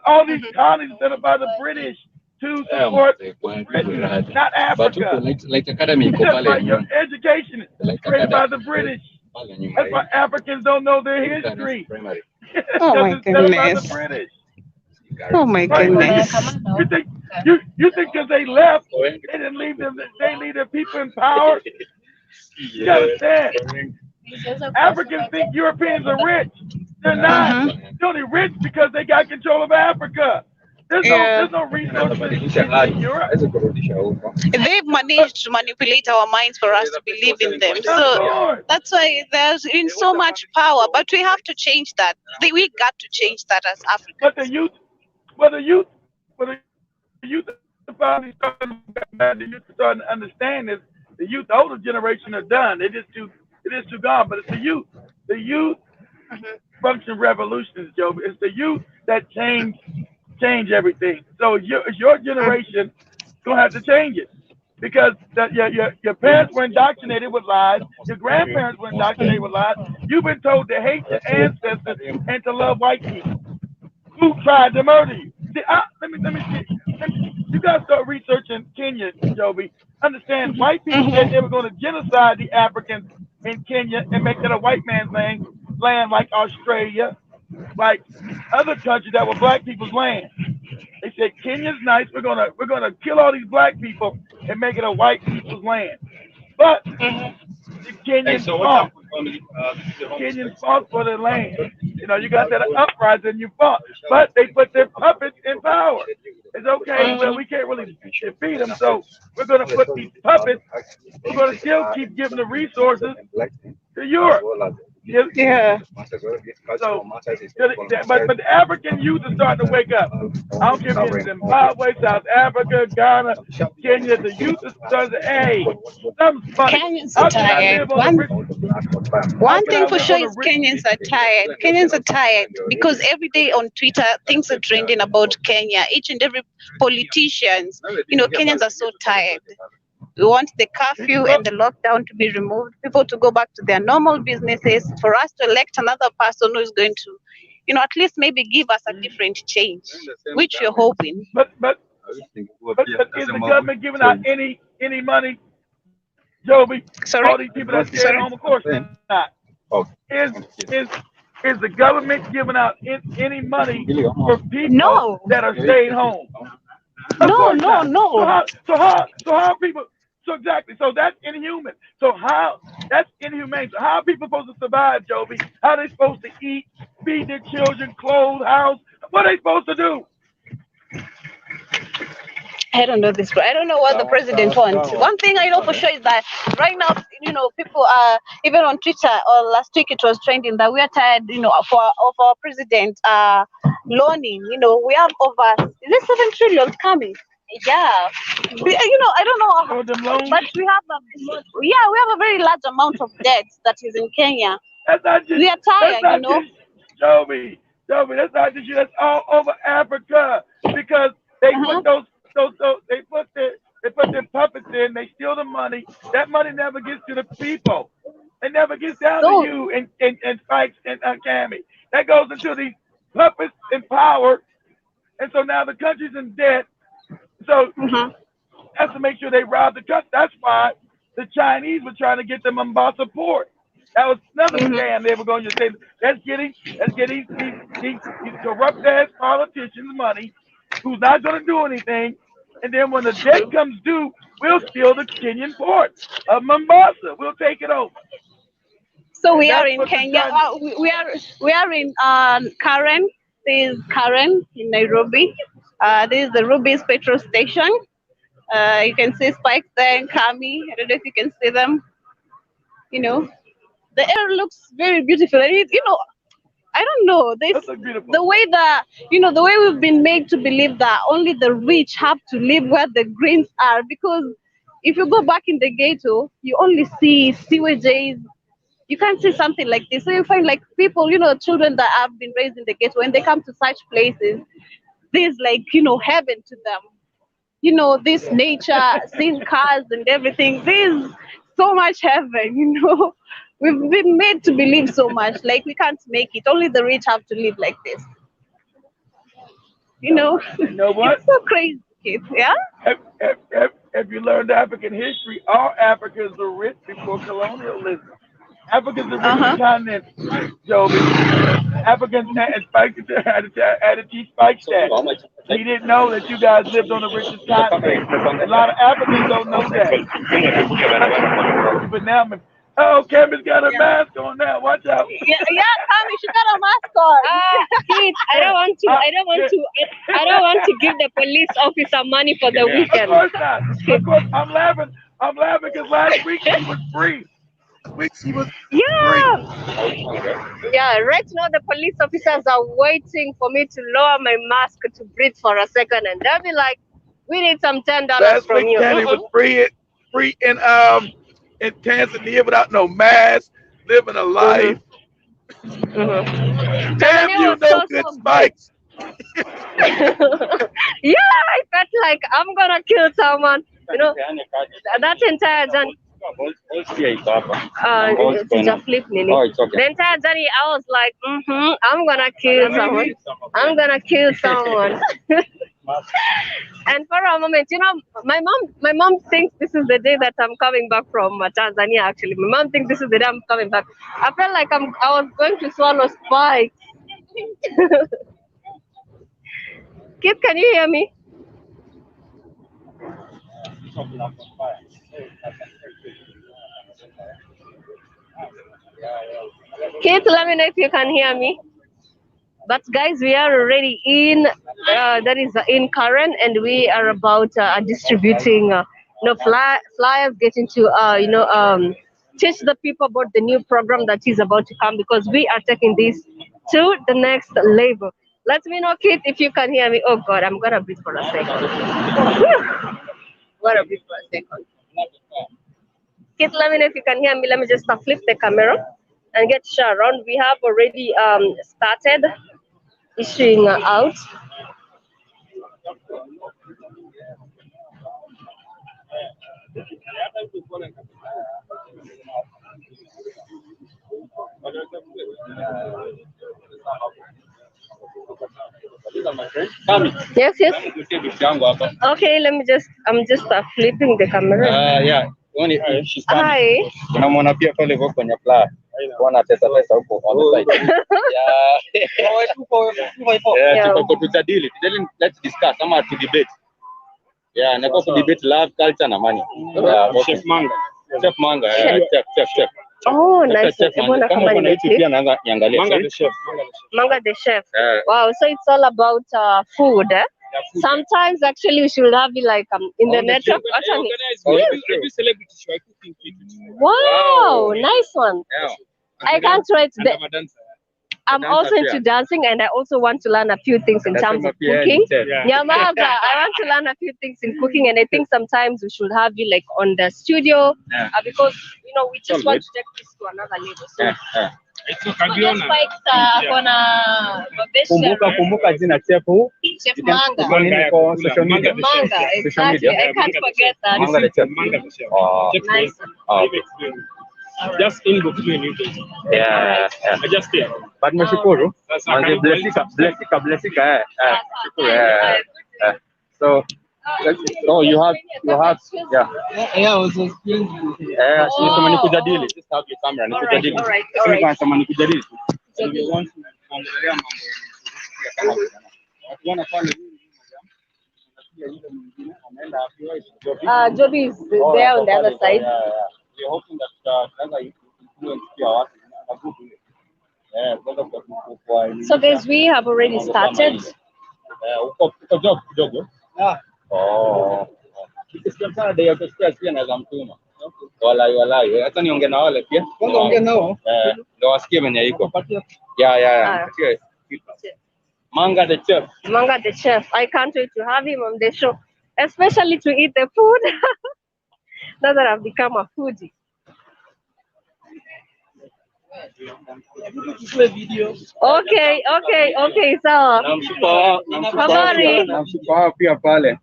All these Mm-hmm. colonies are set up by the British to support Britain, not Africa. That's why your education is created by the British. That's why Africans don't know their history. Oh Because my it's set up by the goodness. British. Oh my Right? goodness. You think because they left, they didn't leave them. They leave their people in power. You understand? Africans think Europeans are rich. They're not. Mm-hmm. They're only rich because they got control of Africa. Yeah. There's no resources in Europe. They've But managed to manipulate our minds for us to believe in them. of So course, that's why there's in so much power. But we have to change that. We got to change that as but the Africans. youth, but the youth, but the youth are finally starting to understand this. The youth, the older generation are done. It is too gone. But it's the youth. The youth Mhm. function revolutions, Joe. It's the youth that change everything. So your generation gonna have to change it because your parents were indoctrinated with lies. Your grandparents were indoctrinated with lies. You've been told to hate your ancestors and to love white people who tried to murder you. See, you gotta start researching Kenya, Joby. Understand, white people said they were going to genocide the Africans in Kenya and make it a white man's land like Australia, like other countries that were black people's land. They said Kenya's nice. We're gonna kill all these black people and make it a white people's land. But the Kenyans fought. Kenyans fought for their land. You got that uprising, you fought, but they put their puppets in power. It's okay. Well, we can't really defeat them, so we're gonna put these puppets. We're gonna still keep giving the resources to Europe. Yeah. Yeah. So, but the African youth are starting to wake up. I don't care if you're in Zimbabwe, South Africa, Ghana, Kenya. The youth is starting to say, hey, something's funny. Kenyans are How can I tired. live on the rich? How One can I thing for live sure on the is rich? Kenyans are tired. Kenyans are tired because every day on Twitter things are trending about Kenya. Each and every politicians, Kenyans are so tired. We want the curfew and the lockdown to be removed, people to go back to their normal businesses, for us to elect another person who is going to, at least maybe give us a different change, which we're hoping. But is the government giving out any money, Joby? Sorry? All these people that stay at home, of course not. Is is is the government giving out any money for people No, that are staying home? Of no, course no, not. So no. how people? So exactly. So that's inhuman. So that's inhumane. So how are people supposed to survive, Joby? How are they supposed to eat, feed their children, clothes, house? What are they supposed to do? I don't know this. I don't know what the president wants. One thing I know for sure is that right now, people are even on Twitter. Or last week it was trending that we are tired, of our president loaning. We have over, is it 7 trillion coming? Yeah. I don't know, Some of them loans. but we have a very large amount of debt that is in Kenya. That's not just. We are That's tired, not just. Joby, that's not just you. That's all over Africa because they Uh-huh. put they put their puppets in. They steal the money. That money never gets to the people. It never gets down to So, you and Spikes and Cammy. That goes into these puppets in power, and so now the country's in debt. So mhm. that's to make sure they rob the country. That's why the Chinese were trying to get the Mombasa port. That was another scam they were going to say. Let's get these He corrupt ass politicians' money, who's not going to do anything. And then when the debt comes due, we'll steal the Kenyan port of Mombasa. We'll take it over. So we That's are in what they're Kenya. trying We are in Karen. This is Karen in Nairobi. This is the Ruby's petrol station. You can see Spike there and Kami. I don't know if you can see them. You know, the air looks very beautiful. And I don't know. That's look beautiful. The way the way we've been made to believe that only the rich have to live where the greens are. Because if you go back in the ghetto, you only see sewages. You can't see something like this. So you find like people, children that have been raised in the ghetto, when they come to such places, there's like, heaven to them. This nature, seeing cars and everything. There's so much heaven. We've been made to believe so much. Like we can't make it. Only the rich have to live like this. You know what? It's so crazy, kids. Yeah? Have you learned African history? All Africans were rich before colonialism. Africans are richest continent, Joby. Africans and Spike had to teach Spike that. He didn't know that you guys lived on the richest continent. A lot of Africans don't know that. But now, Cameron's got a mask on now. Watch out. Yeah, Kami, she got a mask on. Kids, I don't want to give the police officer money for the weekend. Of course not. Of course, I'm laughing because last week she was free. Yeah. Yeah, right now the police officers are waiting for me to lower my mask to breathe for a second, and they'll be like, "We need some $10 Last from week, you." Danny was free in Tanzania without no mask, living a life. Damn, Tanzania you was know so good good. Spikes. Yeah, I felt like I'm gonna kill someone. That entire journey. Just flip, Lily. Oh, it's okay. The entire journey, I was like, I'm gonna kill someone. I'm gonna kill someone. And for a moment, my mom thinks this is the day that I'm coming back from Tanzania. Actually, my mom thinks this is the day I'm coming back. I felt like I was going to swallow Spike. Kid, can you hear me? Kid, let me know if you can hear me. But guys, we are already in in Karen, and we are about distributing flyers, getting to teach the people about the new program that is about to come, because we are taking this to the next level. Let me know, Kit, if you can hear me. Oh God, I'm gonna breathe for a second. Gonna breathe for a second. Kit, let me know if you can hear me. Let me just flip the camera and get you around. We have already started issuing out. Yes. Okay, I'm just flipping the camera. Yeah. She's coming. Hi. Unamwona pia pale hivyo kwenye fly. Wana tesa huko on the side. Yeah, tuko tujadili. Let's discuss ama to debate. Yeah, na kwa debate love, culture na money. Yeah, Chef Manga. Chef Manga, chef. Oh, nice. Kama kuna hichi pia naanza niangalie. Manga the chef. Wow, so it's all about food, eh? Sometimes actually we should have it like in the network. Wow, nice one. I can't wait. I'm also into dancing, and I also want to learn a few things in terms of cooking. Nyamaga, I want to learn a few things in cooking, and I think sometimes we should have you like on the studio because we just want to take this to another level. So. Kumbuka jina Chef Manga. Manga, exactly. I can't forget that. Manga the chef. Oh, nice. Just inbox me and you can. Yeah. I just did. But mashukuru. Blessika. So you have yeah. Yeah, I was explaining. Sisi kama ni kujadili. Just have your camera ni kujadili. Sisi kama ni kujadili. kuongelea mambo ya kama watuona pale Joby is there on the other side. We're hoping that influence your So guys, we have already started. Oh. Ikisikia day of stress pia naweza mtuma. Walai. Hata niongee na wale pia. Kwanza ongea nao. Ndio wasikie venye iko. Yeah. Manga the chef. I can't wait to have him on the show, especially to eat the food. Now that I've become a foodie. Okay. So habari. Namshupa pia pale.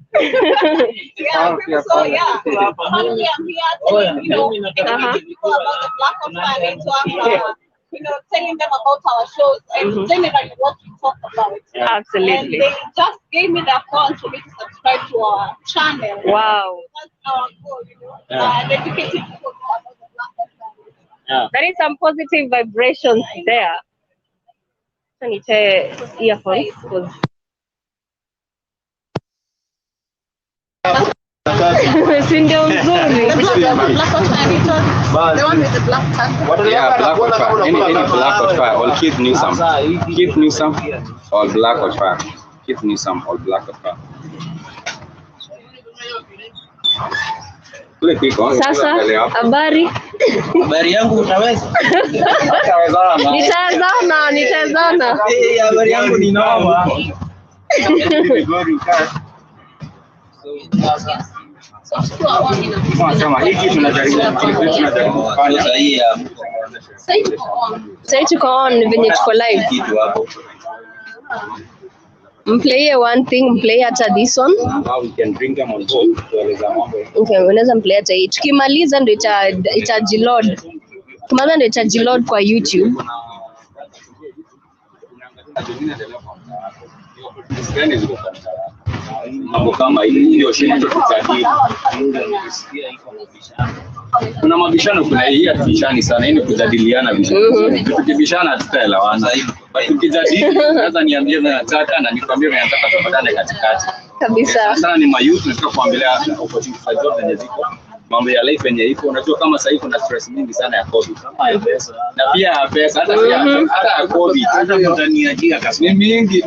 Telling them about our shows and generally what we talk about. Absolutely. And they just gave me the account for me to subscribe to our channel. Wow. That's our goal, and educating people about the BlackHotfire. There is some positive vibrations there. I need to earphones. Sindio mzuri. The one with the black tag. Yeah, BlackHotfire. Any BlackHotfire or Keith Newsome. Keith Newsome or BlackHotfire. Keith Newsome or BlackHotfire. Sasa habari. Habari yangu utaweza? Nitazana. Habari yangu ni noma. Sasa tuko on venye tuko live. Mplay one thing, mplay hata this one. Now we can bring them on board. Okay, unaweza mplay hata hii. Tukimaliza ndio itajiload. Tukimaliza ndio itajiload kwa YouTube. Mambo kama hiyo shida tutajadili. Kuna mabishano, kuna hii atubishani sana, hii ni kujadiliana vizuri. Tukibishana tutaelewana. Tukijadili sasa niambie nataka na nikwambie nataka tupatane katikati. Kabisa. Sasa ni mayouth nataka kuambia opportunity for job zenye ziko. Mambo ya life yenye iko, unajua kama sasa kuna stress mingi sana ya COVID. Na pia pesa hata COVID hata mtaniajia kasi ni mingi.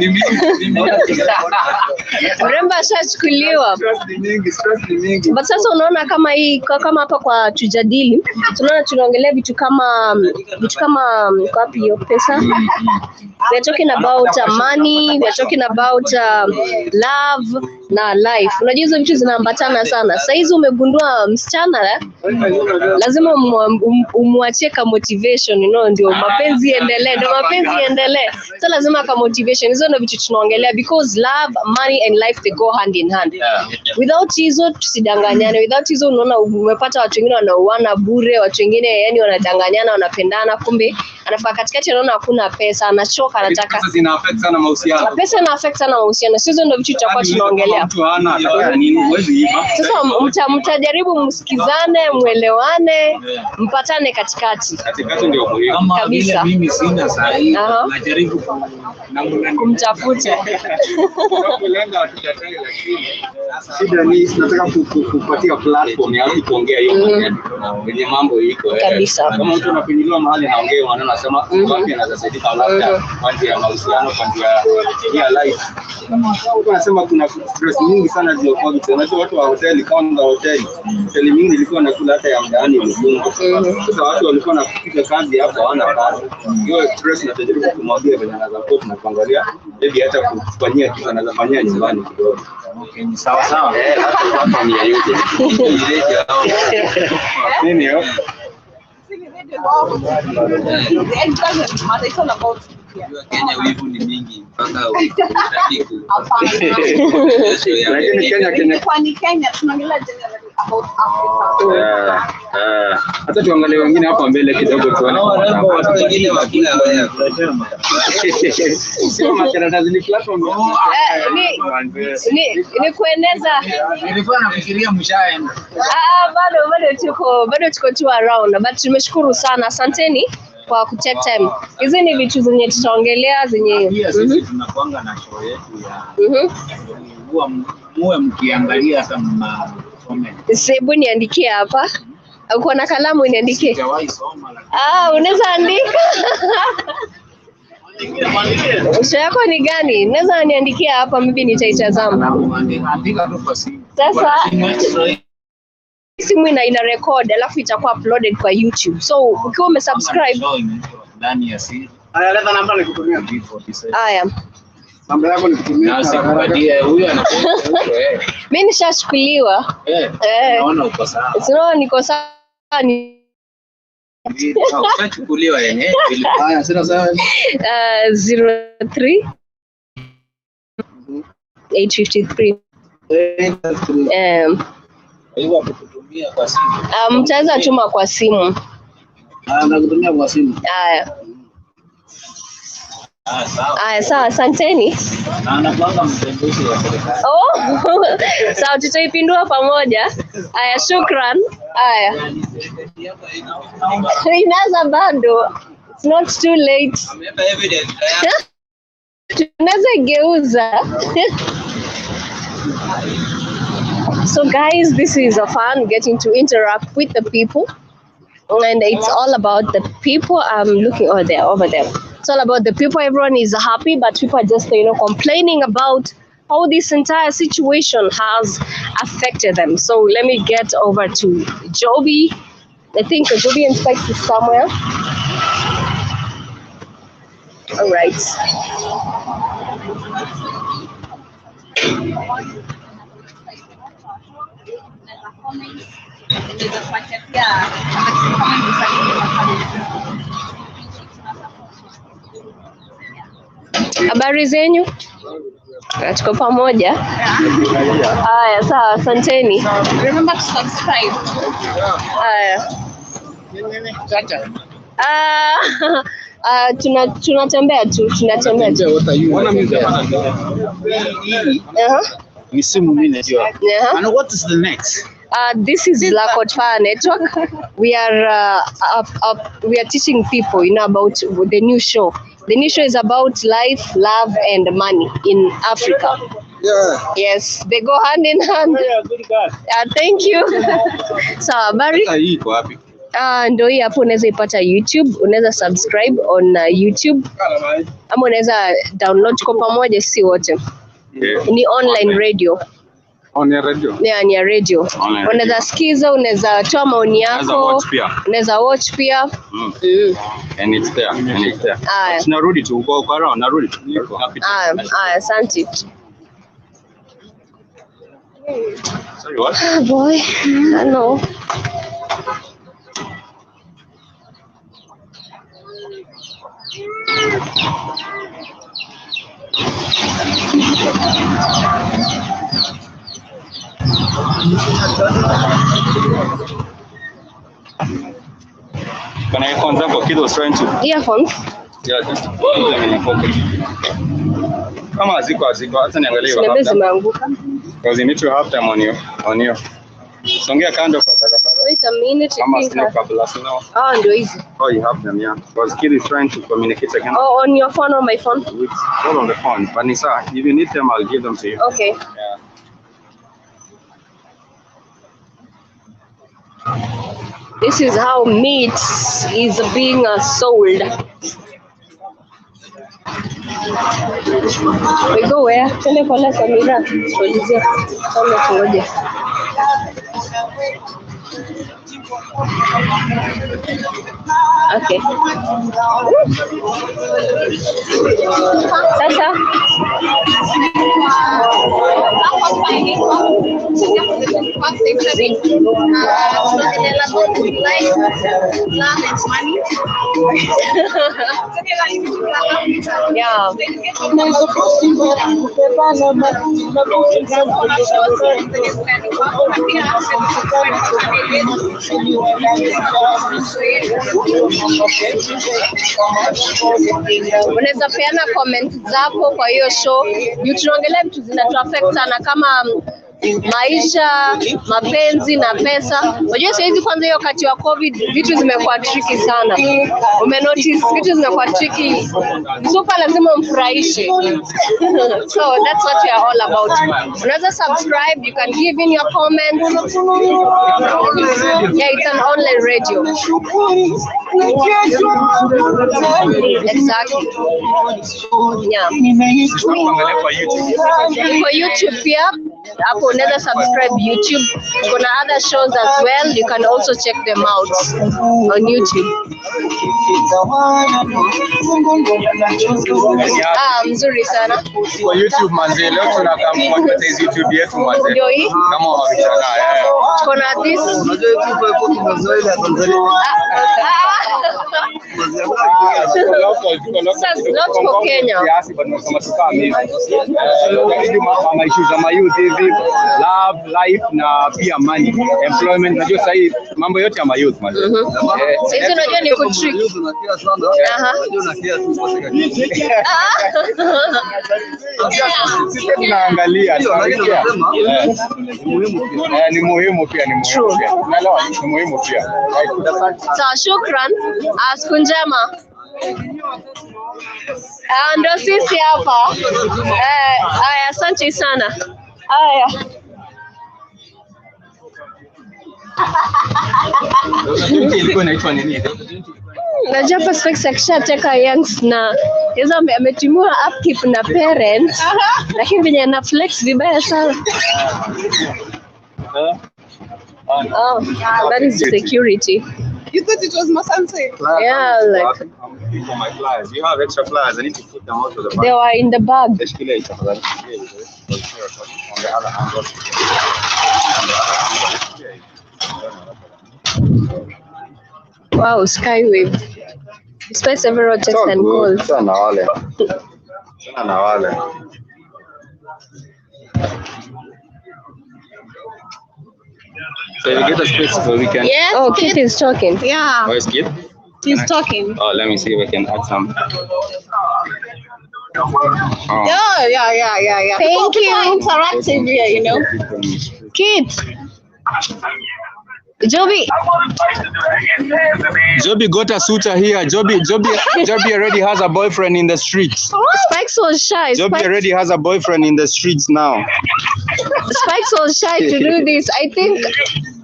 Mrembo ashachukuliwa. Stress ni mingi. But sasa unaona kama hii kama hapa kwa tujadili, tunaona tunaongelea vitu kama wapi hiyo pesa? We are talking about money, we are talking about love na life. Unajua hizo vitu zinaambatana sana. Sasa hizi umegundua msichana lazima umwachie ka motivation, ndio mapenzi endelee. Sasa lazima ka motivation. Hizo ndio vitu tunaongelea because love, money and life they go hand in hand. Without hizo tusidanganyane. Without hizo unaona umepata watu wengine wanauana bure, watu wengine yani wanadanganyana, wanapendana, kumbe anafika katikati anaona hakuna pesa, anachoka, anataka. Pesa zina affect sana mahusiano. Pesa ina affect sana mahusiano. Hizo ndio vitu tutakuwa tunaongelea. Sasa mtajaribu msikizane, muelewane, mpatane katikati. Katikati ndio muhimu. Kama vile mimi sina sahihi, najaribu kumtafuta. Lenga watutatani, lakini shida ni nataka kupatia platform ya kuongea hiyo kwenye mambo iko. Kabisa. Kama mtu anapinyiliwa mahali naongea wanasema wapi anaweza saidia labda kwa njia ya mahusiano, kwa njia ya life. Wanasema kuna stress nyingi sana ndio kwa vitu. Unajua watu wa hoteli, kama hoteli mingi ilikuwa nakula hata ya mtaani mfungo. Sasa watu walikuwa napiga kazi hapo hawana kazi. Hiyo stress natajaribu kumwambia venye anaweza na kuangalia maybe hata kufanyia kitu anaweza fanyia nyumbani kidogo. Okay, ni sawa. Hata ni yote. Nini hiyo? Kenya wivu ni mingi mpaka Kenya tunaongelea generally about Africa. Hata tuangalie wengine hapa mbele kidogo tuone watu wengine wakila sio makaratazi ni platform. Ni kueneza. Nilikuwa nafikiria mshaenda. Bado tuko tu around, but tumeshukuru sana, asanteni kwa ku take time. Hizi ni vitu zenye tutaongelea zenye Pia sisi tunakuanga na show yetu ya huwa muwe mkiangalia hata mna comment. Sebu niandikie hapa. Uko na kalamu niandikie. Sijawahi soma lakini Unaweza andika. Show yako ni gani? Unaweza niandikia hapa, mimi nitaitazama. andika tu kwa simu. Sasa simu ina record alafu itakuwa uploaded kwa YouTube. So ukiwa umesubscribe ndani ya siri. Haya, leta namba nikutumia. haya. Namba yako nikutumia. Na sikupatie huyu anakuja. Mimi nishachukuliwa. Naona uko sawa. Sio niko sawa ni Ushachukuliwa yenyewe. Haya, sina sawa. 03 853. Hiyo kukutumia kwa simu. Mtaweza tuma kwa simu. Nakutumia kwa simu. Haya. Sawa. Haya, sawa, asanteni. Na anapanga mtembuzi wa serikali. Sawa, tutaipindua pamoja. Haya, shukran. Haya. Inaanza bado. It's not too late. Ameweka evidence. Tunaweza geuza. So guys, this is a fun getting to interact with the people, and it's all about the people. I'm looking over there. It's all about the people. Everyone is happy, but people are just complaining about how this entire situation has affected them. So let me get over to Joby. I think Joby and Spikes is somewhere. All right. Habari zenyu? Tuko pamoja. Haya, sawa, asanteni. Remember to subscribe. Haya. Tunatembea tu. Ni simu mimi najua. And what is the next? This is BlackHotfire network. We are teaching people, about the new show. The new show is about life, love, and money in Africa. Yeah. Yes, they go hand in hand. Thank you. So, habari. Hii iko wapi? Ndio hii hapo, unaweza ipata YouTube, unaweza subscribe on YouTube, ama unaweza download kwa pamoja, si wote. Ni online radio. On your radio. Yeah, ni radio. Unaweza sikiza, unaweza toa maoni yako, unaweza watch pia. And it's there. Tunarudi tu uko around, narudi tu. Asante. Sorry, what? Boy, I know. Can I earphones up? Kid was trying to. Earphones? Yeah, just put them in your pocket. Kama ziko hata niangalie Zimebe zimeanguka. Because you need to have them on you. Songea kando kwa barabara. Wait a minute. Kama sina kabla sina. Ndio hizi. Oh, you have them, yeah. Because kid is trying to communicate again. Oh, on your phone or my phone? Hold on the phone. But Nisa, if you need them, I'll give them to you. Okay. Yeah. This is how meat is being sold. We go where? Tell Kola Samira. Okay. Sasa. Yeah. Unaweza peana comment zako kwa hiyo show. Tunaongelea vitu zinatu affect sana kama maisha, mapenzi na pesa. Unajua saizi kwanza hiyo wakati wa COVID vitu zimekuwa tricky sana. Umenotice vitu zimekuwa tricky. Super lazima umfurahishe. So that's what we are all about. Unaweza subscribe, you can give in your comments. Yeah, it's an online radio. Exactly. Yeah. For YouTube pia hapo unaweza subscribe YouTube. Kuna other shows as well, you can also check them out on YouTube. Mzuri sana. Kwa YouTube manze, leo tunakaa kwa YouTube yetu manze. Ndio hii. Kama wavichana Kuna this. Unajua YouTube hapo tumezoea ya Tanzania. Not for Kenya. Kiasi bado kama tukaa mimi. Kama issues za youth hivi, love, life na pia money, employment. Unajua sasa hii mambo yote ya youth manze. Sasa unajua ni ku trick. Sisi tunaangalia ni muhimu pia. Unaelewa, ni muhimu pia. Sawa, shukran. Siku njema. Ndo sisi hapa. Haya, asante sana. Haya. Ilikuwa inaitwa nini? Najua Perspective akishateka youngs na hizo ametumiwa upkeep na parents, lakini venye na flex vibaya sana. Oh, that is the security. You thought it was Masante? Yeah, like For my flyers. You have extra flyers. I need to put them out of the bag. they were in the bag. On the other hand. Wow, Skywave. Despite several texts and calls. Sana wale. Sana wale. So you get a space so we can. Yes. Oh, Kit is talking. Yeah. Where's Kid? He's talking. Oh, let me see if I can add some. Oh. Yeah. Thank People you. are interactive here, you know. Kit. Joby. Joby got a suitor here. Joby already has a boyfriend in the streets. Spikes was shy. Joby Spikes, already has a boyfriend in the streets now. Spikes was shy to do this. I think,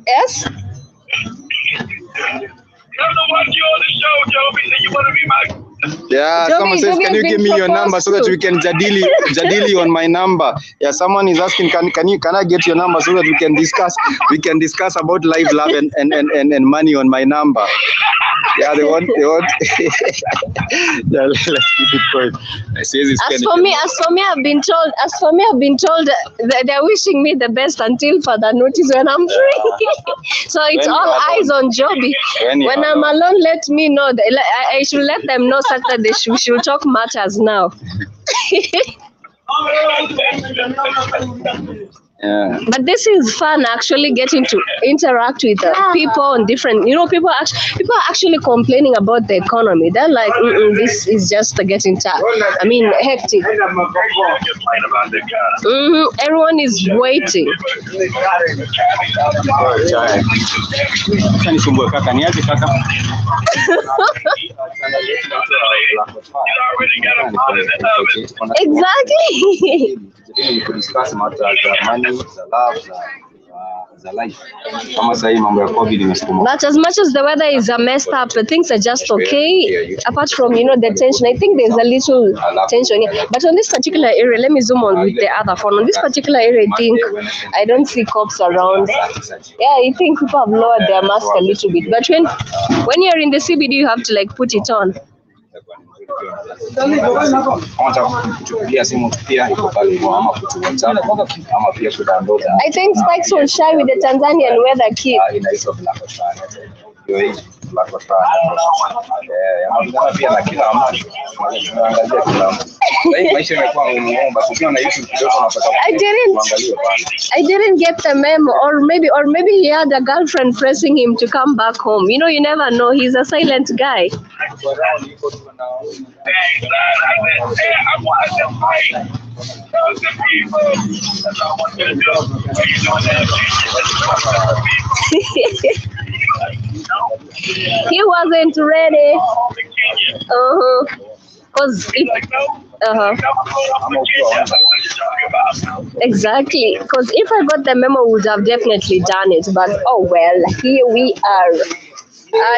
yes? Yeah, Joby, someone says, Joby can has you give been me your number so that proposed we can jadili on my number? Yeah, someone is asking, can I get your number so that we can discuss about life, love, and money on my number. Yeah, they want. Yeah, let's keep it quiet. I say this. As for me, I've been told that they're wishing me the best until further notice when I'm free. So it's When all you are eyes on Joby. When I'm alone, let me know. I should let them know such that we should talk matters now. Yeah. But this is fun, actually getting to interact with people on different. People are actually complaining about the economy. They're like, this is just getting tough. I mean, hectic. Everyone is waiting. Exactly. Discuss matters za money, za love, za life. Kama sasa hii mambo ya COVID imesukuma. But as much as the weather is messed up, things are just okay. Apart from the tension, I think there's a little tension here. But on this particular area, let me zoom on with the other phone. On this particular area, I don't see cops around. Yeah, I think people have lowered their mask a little bit. But when you're in the CBD, you have to like put it on. I think Spikes will shy with the Tanzanian weather kid. I didn't get the memo, or maybe he had a girlfriend pressing him to come back home. You never know. He's a silent guy. He wasn't ready. Cause exactly. Cause if I got the memo, would have definitely done it. But oh well, here we are.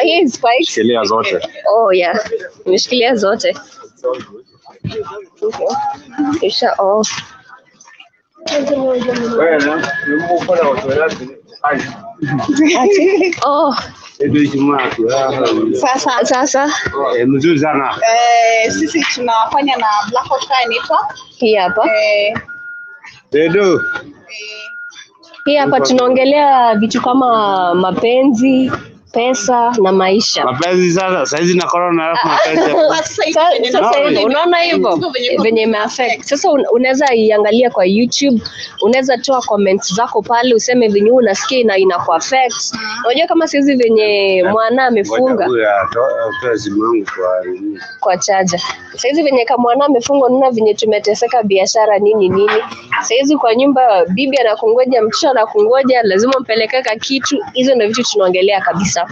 Here is Spike. Shikilia zote. Oh yeah, nimeshikilia zote. Okay. Kisha off. Oh. Sasa. Mzuri sana. Sisi tunafanya na BlackHotfire Network. Hii hapa. Dedo. Hii hapa tunaongelea vitu kama mapenzi, pesa na maisha. Mapenzi sasa hizi na corona alafu mapenzi. Sasa unaona hivyo venye imeaffect. Sasa unaweza iangalia kwa YouTube, unaweza toa comments zako pale useme venye unasikia na inakuaffect. Unajua kama sisi venye mwana amefunga kwa chaja. Sasa venye kama mwana amefunga unaona venye tumeteseka biashara nini. Sasa kwa nyumba bibi anakungoja, mtoto anakungoja, lazima mpeleke kitu. Hizo ndio vitu tunaongelea kabisa.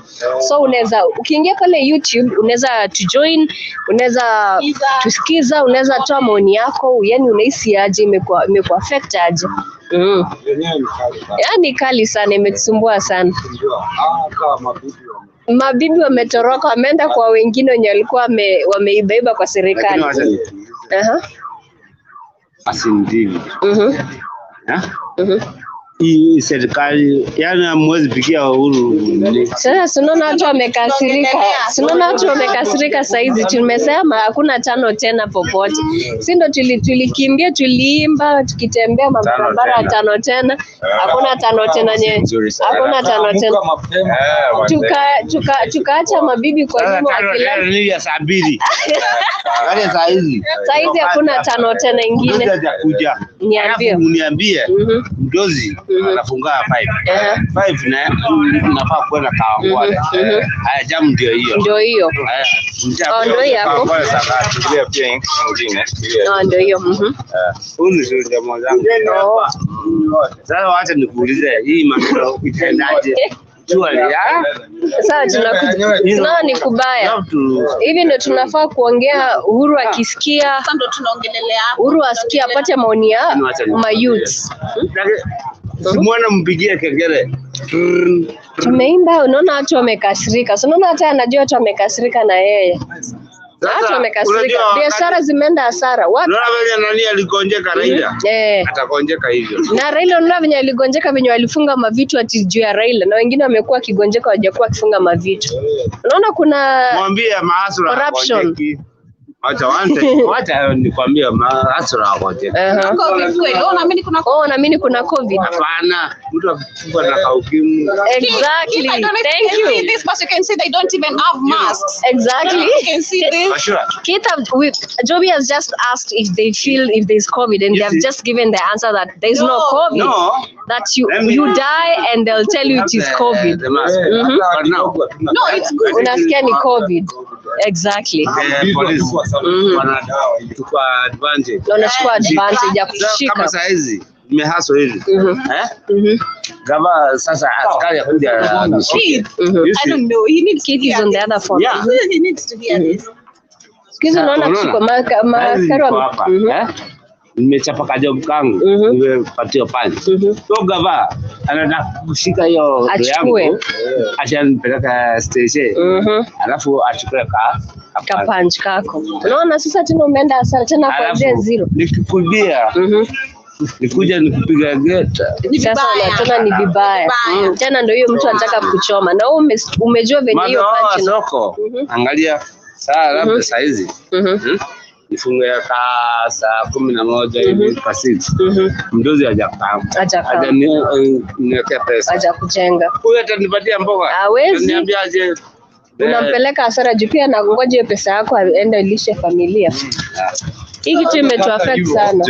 So unaweza ukiingia pale YouTube unaweza join, unaweza tusikiza, unaweza toa maoni yako, yani unahisi aje, imekuwa affect aje. Yani kali sana, imetusumbua sana. Mabibi wametoroka, wameenda kwa wengine wenye walikuwa wameibaiba kwa serikali. Asindini. Hii serikali yani hamwezi pigia uhuru. Sasa unaona watu wamekasirika. Unaona watu wamekasirika saizi. Tumesema hakuna tano tena popote. Si ndo tulikimbia, tuliimba, tukitembea mabarabara tano tena. Hakuna tano tena hakuna tano tena. Tukaacha mabibi kwa nyuma wakilala. Ni ya saa 2. Wale saizi hakuna tano tena ingine. Niambie. Mdozi anafunga 5 na nafaa kwenda kaangwale. Haya jamu ndio hiyo. Ndio hiyo hapo. Ndio hiyo. Huyu ndio jamaa zangu. Sasa wacha nikuulize hii mambo itaendaje? Sasa tunaona ni kubaya. Hivi ndio tunafaa kuongea. Uhuru akisikia, Sasa ndo tunaongelelea hapo. Uhuru asikia apate maoni ya mayouth. Simwana mpigie kengele. Tumeimba, unaona watu wamekasirika. So unaona hata anajua watu wamekasirika na yeye. Watu wamekasirika. Biashara zimeenda hasara. Unaona venye nani aligonjeka Raila? Atagonjeka hivyo. Na Raila unaona venye aligonjeka venye walifunga mavitu ati juu ya Raila, na wengine wamekuwa kigonjeka hawajakuwa kifunga mavitu. Unaona kuna mwambie maasura corruption. Wacha nikwambie maasura hakoje. COVID kweli. Naamini kuna COVID. Hapana, mtu akifungwa na kaukimu. Exactly. Thank you. This but you can see they don't even have masks. Exactly. You can see this. Sure. Joby has just asked if they feel if there's COVID, and they have just given the answer that there's no COVID. No. That you die and they'll tell you it is COVID. But now, No, it's good. Unasikia ni COVID. Exactly. Police wanachukua advantage. Wanachukua advantage ya kushika. Kama saa hizi nimehaso hivi. Gava sasa askari akuja nishike. I don't know. He needs Kid is on the other phone. Yeah. He needs to hear this. Kizu naona kushika makaro hapa. Nimechapa kajob kangu, nimepatia pale. So gava anataka kushika hiyo yangu. Acha nipeleka station. Alafu achukue kapanch kako. Unaona sasa tena umeenda hasara tena kuanzia zero. Nikikudia nikuja nikupiga geta. Sasa tena ni vibaya. Tena ndio hiyo mtu anataka kuchoma. Na wewe umejua venye hiyo punch soko. Angalia saa labda saa hizi. Nifunge saa 11 hivi kwa 6. Mdozi hajakaa. Niwekea pesa. Hajakujenga. Huyu atanipatia mboga. Hawezi. Niambiaje? Unampeleka hasara juu pia na ngoja hiyo pesa yako aende lishe familia. Hii kitu imetuaffect sana.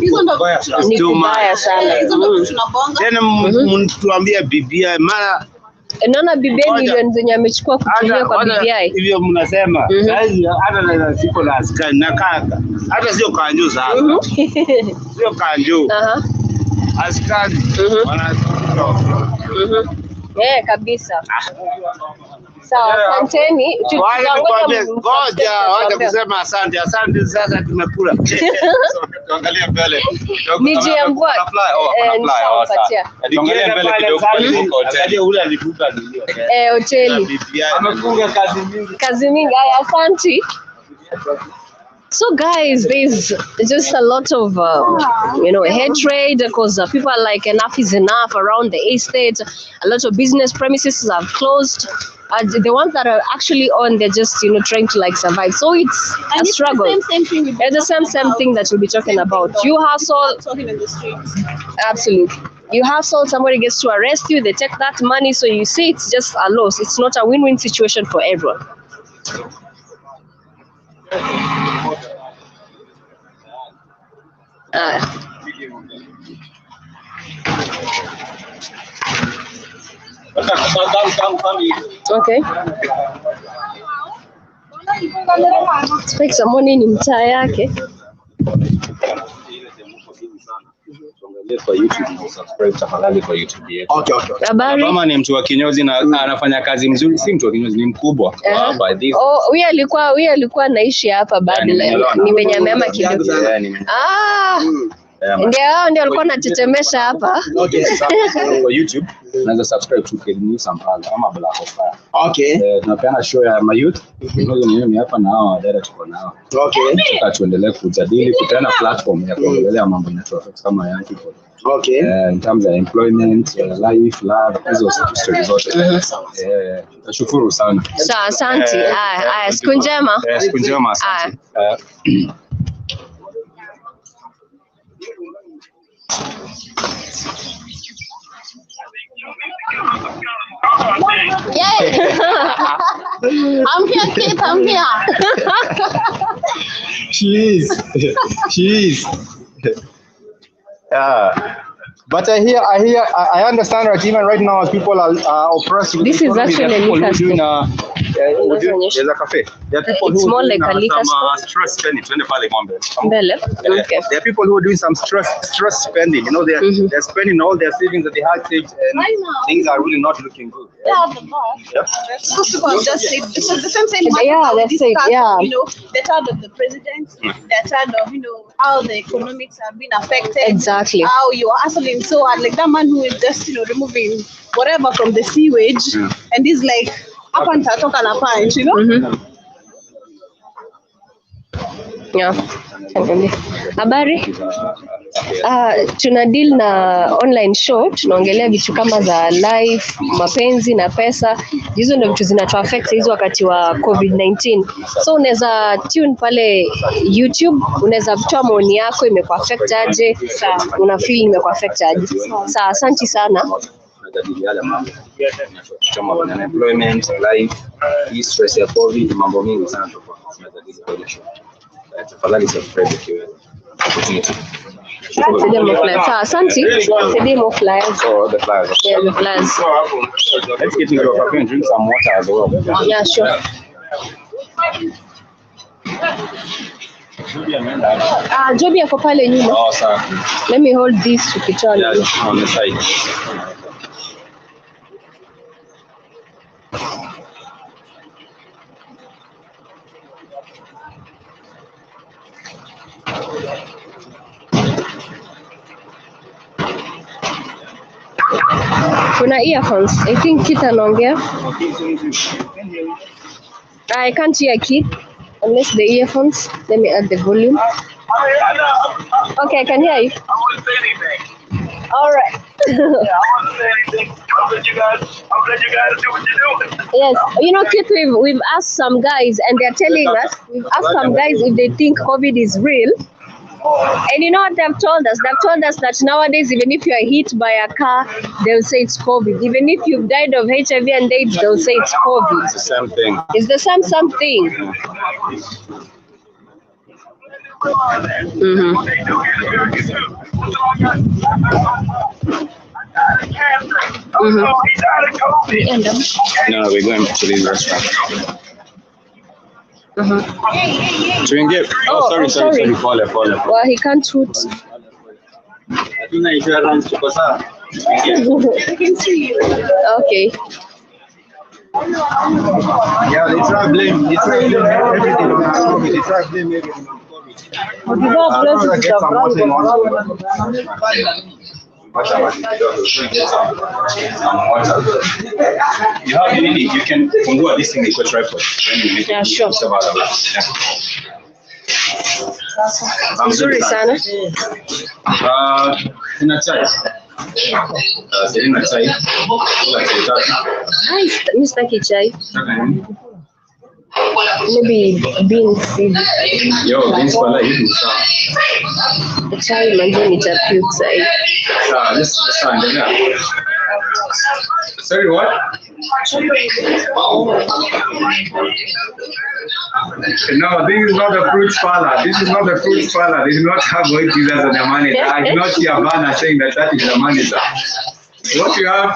Hizo ndo Ni kubaya sana. Hizo ndo tunabonga. Tena mtuambie bibia mara Naona BBI milioni zenye amechukua kutumia kwa BBI. Hivyo mnasema saizi hata na siko na askari na kaka. Hata sio kanju sana. Sio kanju. Askari wana kabisa. Sawa, asanteni. Ngoja, wacha kusema asante. Asante sasa tumekula. Tuangalie mbele. Nijiambua. Tuangalie mbele kidogo kwa hoteli. Ule alivuka ndio. Hoteli. Amefunga kazi mingi. Haya, asante. So guys, there's just a lot of hatred because people are like enough is enough around the estate. A lot of business premises have closed. The ones that are actually on, they're just trying to like survive. So it's a struggle. It's the same thing. It's the same thing that we'll be talking about. You hustle, talking in the streets. Absolutely. You hustle, somebody gets to arrest you, they take that money. So you see, it's just a loss. It's not a win-win situation for everyone. Okay. Spike Samoni ni mtaa yake. Kwa YouTube na subscribe tafadhali kwa YouTube yetu. Okay. Kama ni mtu wa kinyozi na anafanya kazi mzuri, si mtu wa kinyozi, ni mkubwa. Huyu alikuwa anaishi hapa bado, nimenyamema kidogo. Ndio alikuwa anatetemesha hapa. Kwa YouTube unaweza subscribe to News Kampala kama BlackHotfire. Okay. Tunapeana show ya mayouth. Ni hapa na hao dada tuko nao. Okay. Tuendelee kujadili, kupeana platform ya kuongelea mambo yetu kama young people. Okay. In terms of employment, life, love, hizo stories zote. Nashukuru sana. Sawa, asante. Siku njema. Siku njema, asante. I'm here, kid. I'm here. She is. But I understand that even right now, people are oppressed. This is actually a liquor store. There's a cafe. There are people it's who more are like a liquor store. Stress spending. Okay. There are people who are doing some stress spending. They're spending all their savings that they had saved, and things are really not looking good. Most people have just said this is the same thing. That's it. Yeah. They're tired of the president. They're tired of how the economics have been affected. Exactly. How you are hustling so hard, like that man who is just removing whatever from the sewage, and he's like up and talk and a punch, Yeah. Habari? Tuna deal na online show, tunaongelea vitu kama za life, mapenzi na pesa. Hizo ndio vitu zinatu affect hizo wakati wa COVID-19. So unaweza tune pale YouTube, unaweza kutoa maoni yako, imekuwa affect aje, una feel imekuwa affect aje. Sawa, asante sana. Kama employment, life, stress ya COVID, mambo mengi sana tunajadili kwa show. Tafadhali subscribe kiwe opportunity. Asante. Today more flyers. The flyers. Yeah, the flyers. Let's get into a cafe and drink some water as well. Yeah, sure. Joby yako pale nyuma. Oh, sir. Let me hold this ukitoa. Yeah, on the side. Kuna earphones. I think Kit anaongea. I can't hear Kit unless the earphones. Let me add the volume. Okay, I can hear you. I won't say anything. All right. I won't say anything. I'll let you guys do what you're doing. Yes, Kit, we've asked some guys and they're telling us, we've asked some guys if they think COVID is real. And you know what they've told us? They've told us that nowadays, even if you are hit by a car, they'll say it's COVID. Even if you've died of HIV and AIDS, they'll say it's COVID. It's the same thing. It's the same thing. He died of No, we're going to this restaurant. Tuingie. Oh, sorry. Pole. Well, he can't shoot. Hatuna insurance, tuko sawa. Okay. Yeah, they try blame everything on COVID. They try blame everything on COVID. Get some water in one. You have any, you can fungua this thing iko tripod. Yeah, sure. Yeah. Nzuri sana. Sina chai. Sina chai. Mimi sitaki chai. Maybe beans hivi. Yo, beans pala hivi sawa. Chai manze nitapika chai. Sawa, let's endelea. Sorry, what? No, this is not a fruit parlor. They do not have white Jesus on the manager. I do not see a banner saying that is the manager. What you have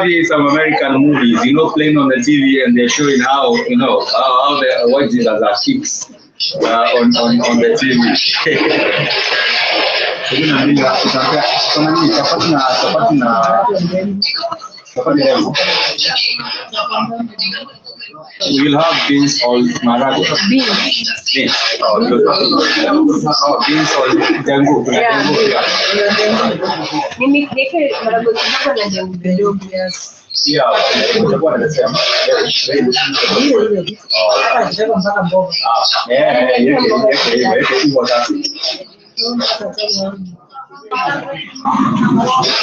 here is some American movies, playing on the TV, and they're showing how the white Jesus are kicks on the TV. We'll have beans or marago. Beans. Oh, beans or dengu. Yeah. Mimi nike marago kidogo na dengu kidogo. Yeah, utakuwa unasema.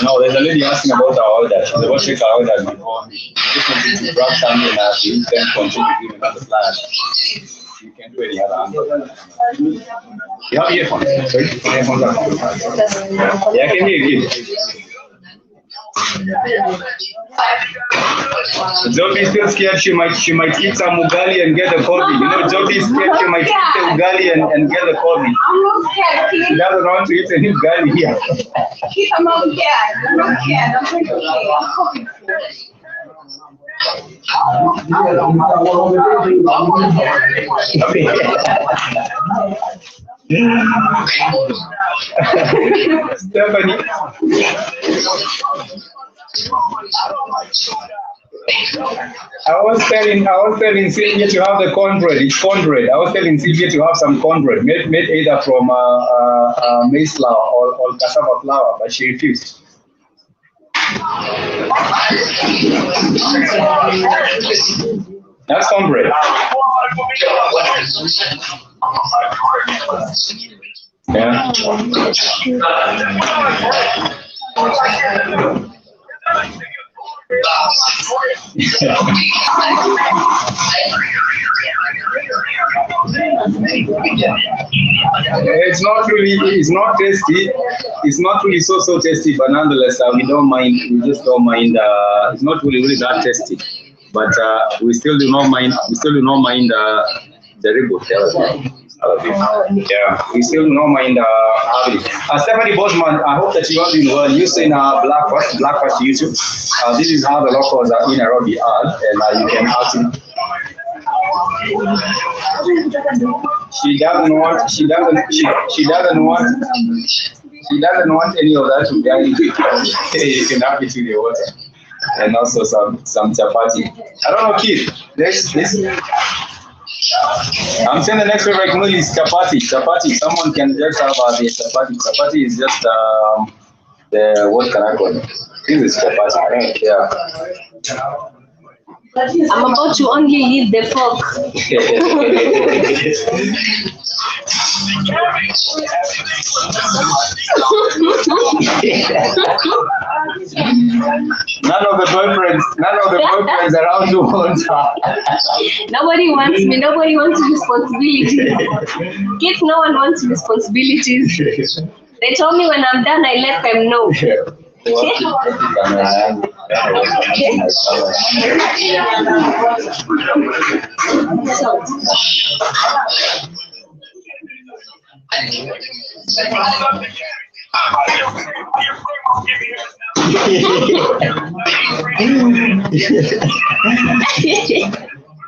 No, there's a lady asking about our order. She's about to take our order before. Just wanted to grab something and you can continue giving us the plan. You can do any other angle. You have earphones? Sorry? Earphones are yeah, I can hear you. Zoe is still scared she might eat some ugali and get the COVID. Zoe is scared she might eat the ugali and get the COVID. I'm not scared, kid. She doesn't want to eat any ugali here. Kid, I'm not scared. I'm not scared. I'm pretty scared. I'm COVID. Stephanie. I was telling Sylvia to have the cornbread. It's cornbread. I was telling Sylvia to have some cornbread made either from maize flour or cassava flour, but she refused. That's cornbread. Yeah. It's not tasty. It's not really so tasty, but nonetheless, we don't mind. We just don't mind. It's not really that tasty, but we still do not mind. We still do not mind the reboot. Yeah, we still do not mind having it. Stephanie Bosman, I hope that you are doing well. You say BlackHotfire YouTube. This is how the locals are in Nairobi are, and you can ask him. She doesn't want any of that to be. You can have it with the water, and also some chapati. I don't know, kid. This. I'm saying the next favorite meal is chapati. Someone can just have the chapati. Chapati is just the what can I call it? This is chapati, right? Yeah. I'm about to only eat the fork. None of the boyfriends around you want her. Nobody wants me. Nobody wants responsibilities. If no one wants responsibilities, they told me when I'm done, I let them know.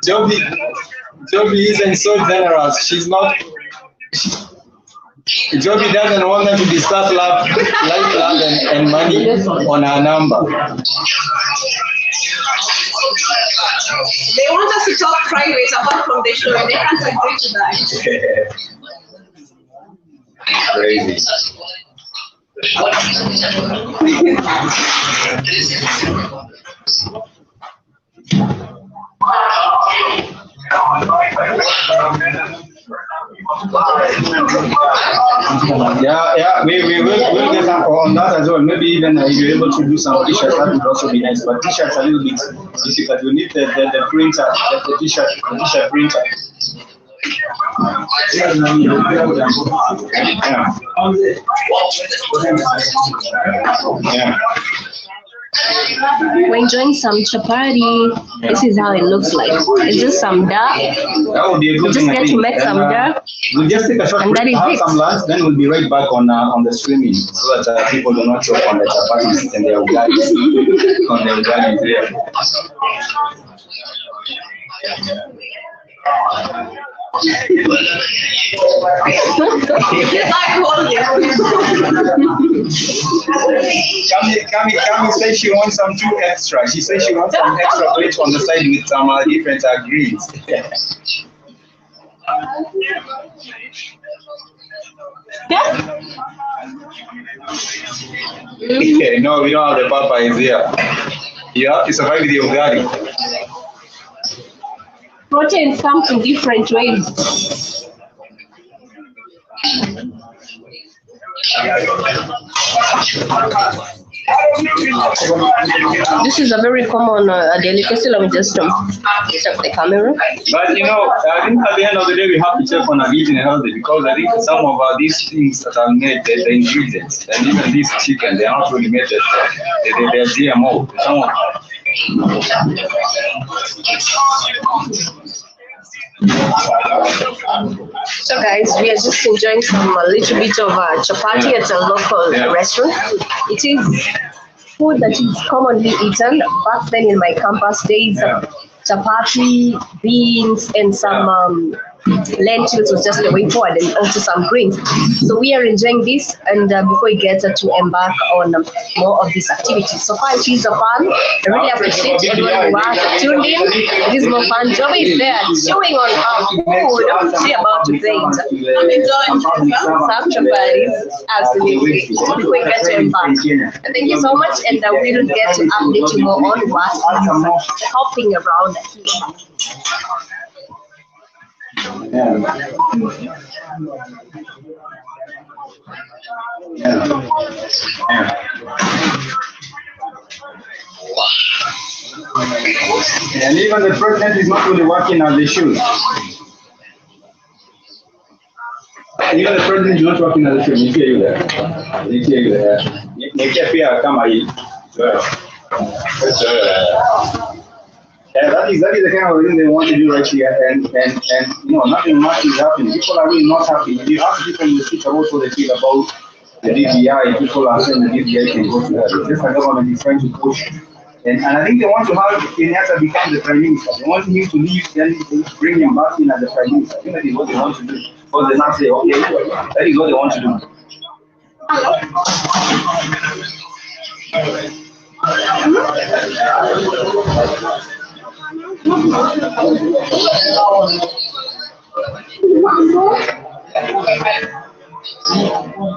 Joby isn't so generous. She's not. Joby doesn't want them to discuss love, life, love, and money on her number. They want us to talk private apart from the show, and they can't agree to that. Crazy. Yeah, we'll get on that as well. Maybe even if you're able to do some t-shirts, that would also be nice. But t-shirts are a little bit difficult. We need the printer, the t-shirt printer. Yeah. We're enjoying some chapati. This is how it looks like. It's just some dal. That would be a good Just thing, I get to think. make some dal. We'll just take a short And break, that is have it. some lunch, then we'll be right back on the streaming so that people do not choke on the chapatis and their ugalis. On the ugalis there. Kami says she wants some two extra. She says she wants some extra plates on the side with some different greens. No, we don't have the Popeyes here. You have to survive with the ugali. Proteins come in different ways. This is a very common delicacy. Let me just check the camera. But you know, I think at the end of the day, we have to check on eating healthy because I think some of these things that are made, the ingredients, and even this chicken, they are not really made. They're GMO. Some of So guys, we are just enjoying some a little bit of chapati at a local restaurant. It is food that is commonly eaten. Back then in my campus days, chapati, beans, and some lentils was just the way forward, and also some greens. So we are enjoying this, and before we get to embark on more of these activities. So far it is a fun. I really appreciate everyone who has tuned in. It is more fun. Joey is there chewing on our food. She about to play it. I'm enjoying Some chapatis, absolutely. Before we get to embark. Thank you so much, and we will get to update you more on what is hopping around here. And even the president is not really working as they should. Even the president is not working as they should. You hear you there? You hear you there? You can't hear come here. That is the kind of thing they want to do right here, and you know, nothing much is happening. People are really not happy. You ask people in the city about what they feel about the DPI. People are saying the DPI can go to hell. Just the government is trying to push, and I think they want to have Kenyatta become the prime minister. They want him to leave, then bring him back in as the prime minister. I think that is what they want to do. Because they now say, okay, that is what they want to do.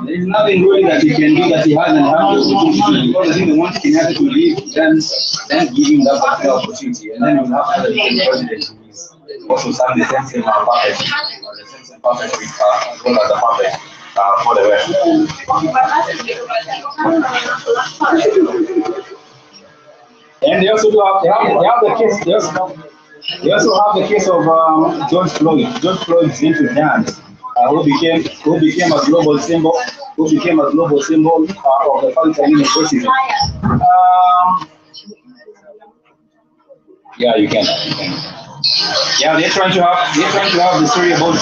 There is nothing really that he can do that he hasn't done. Because I think they want Kenyatta to leave, then give him that particular opportunity, and then we'll have another president who is also some the same puppet, with as well as the puppet for the West. And they also do have, they have the case. They also have the case of George Floyd. George Floyd is into dance. Who became a global symbol? Who became a global symbol of the fight against racism? Yeah, you can. Yeah, they're trying to have the story about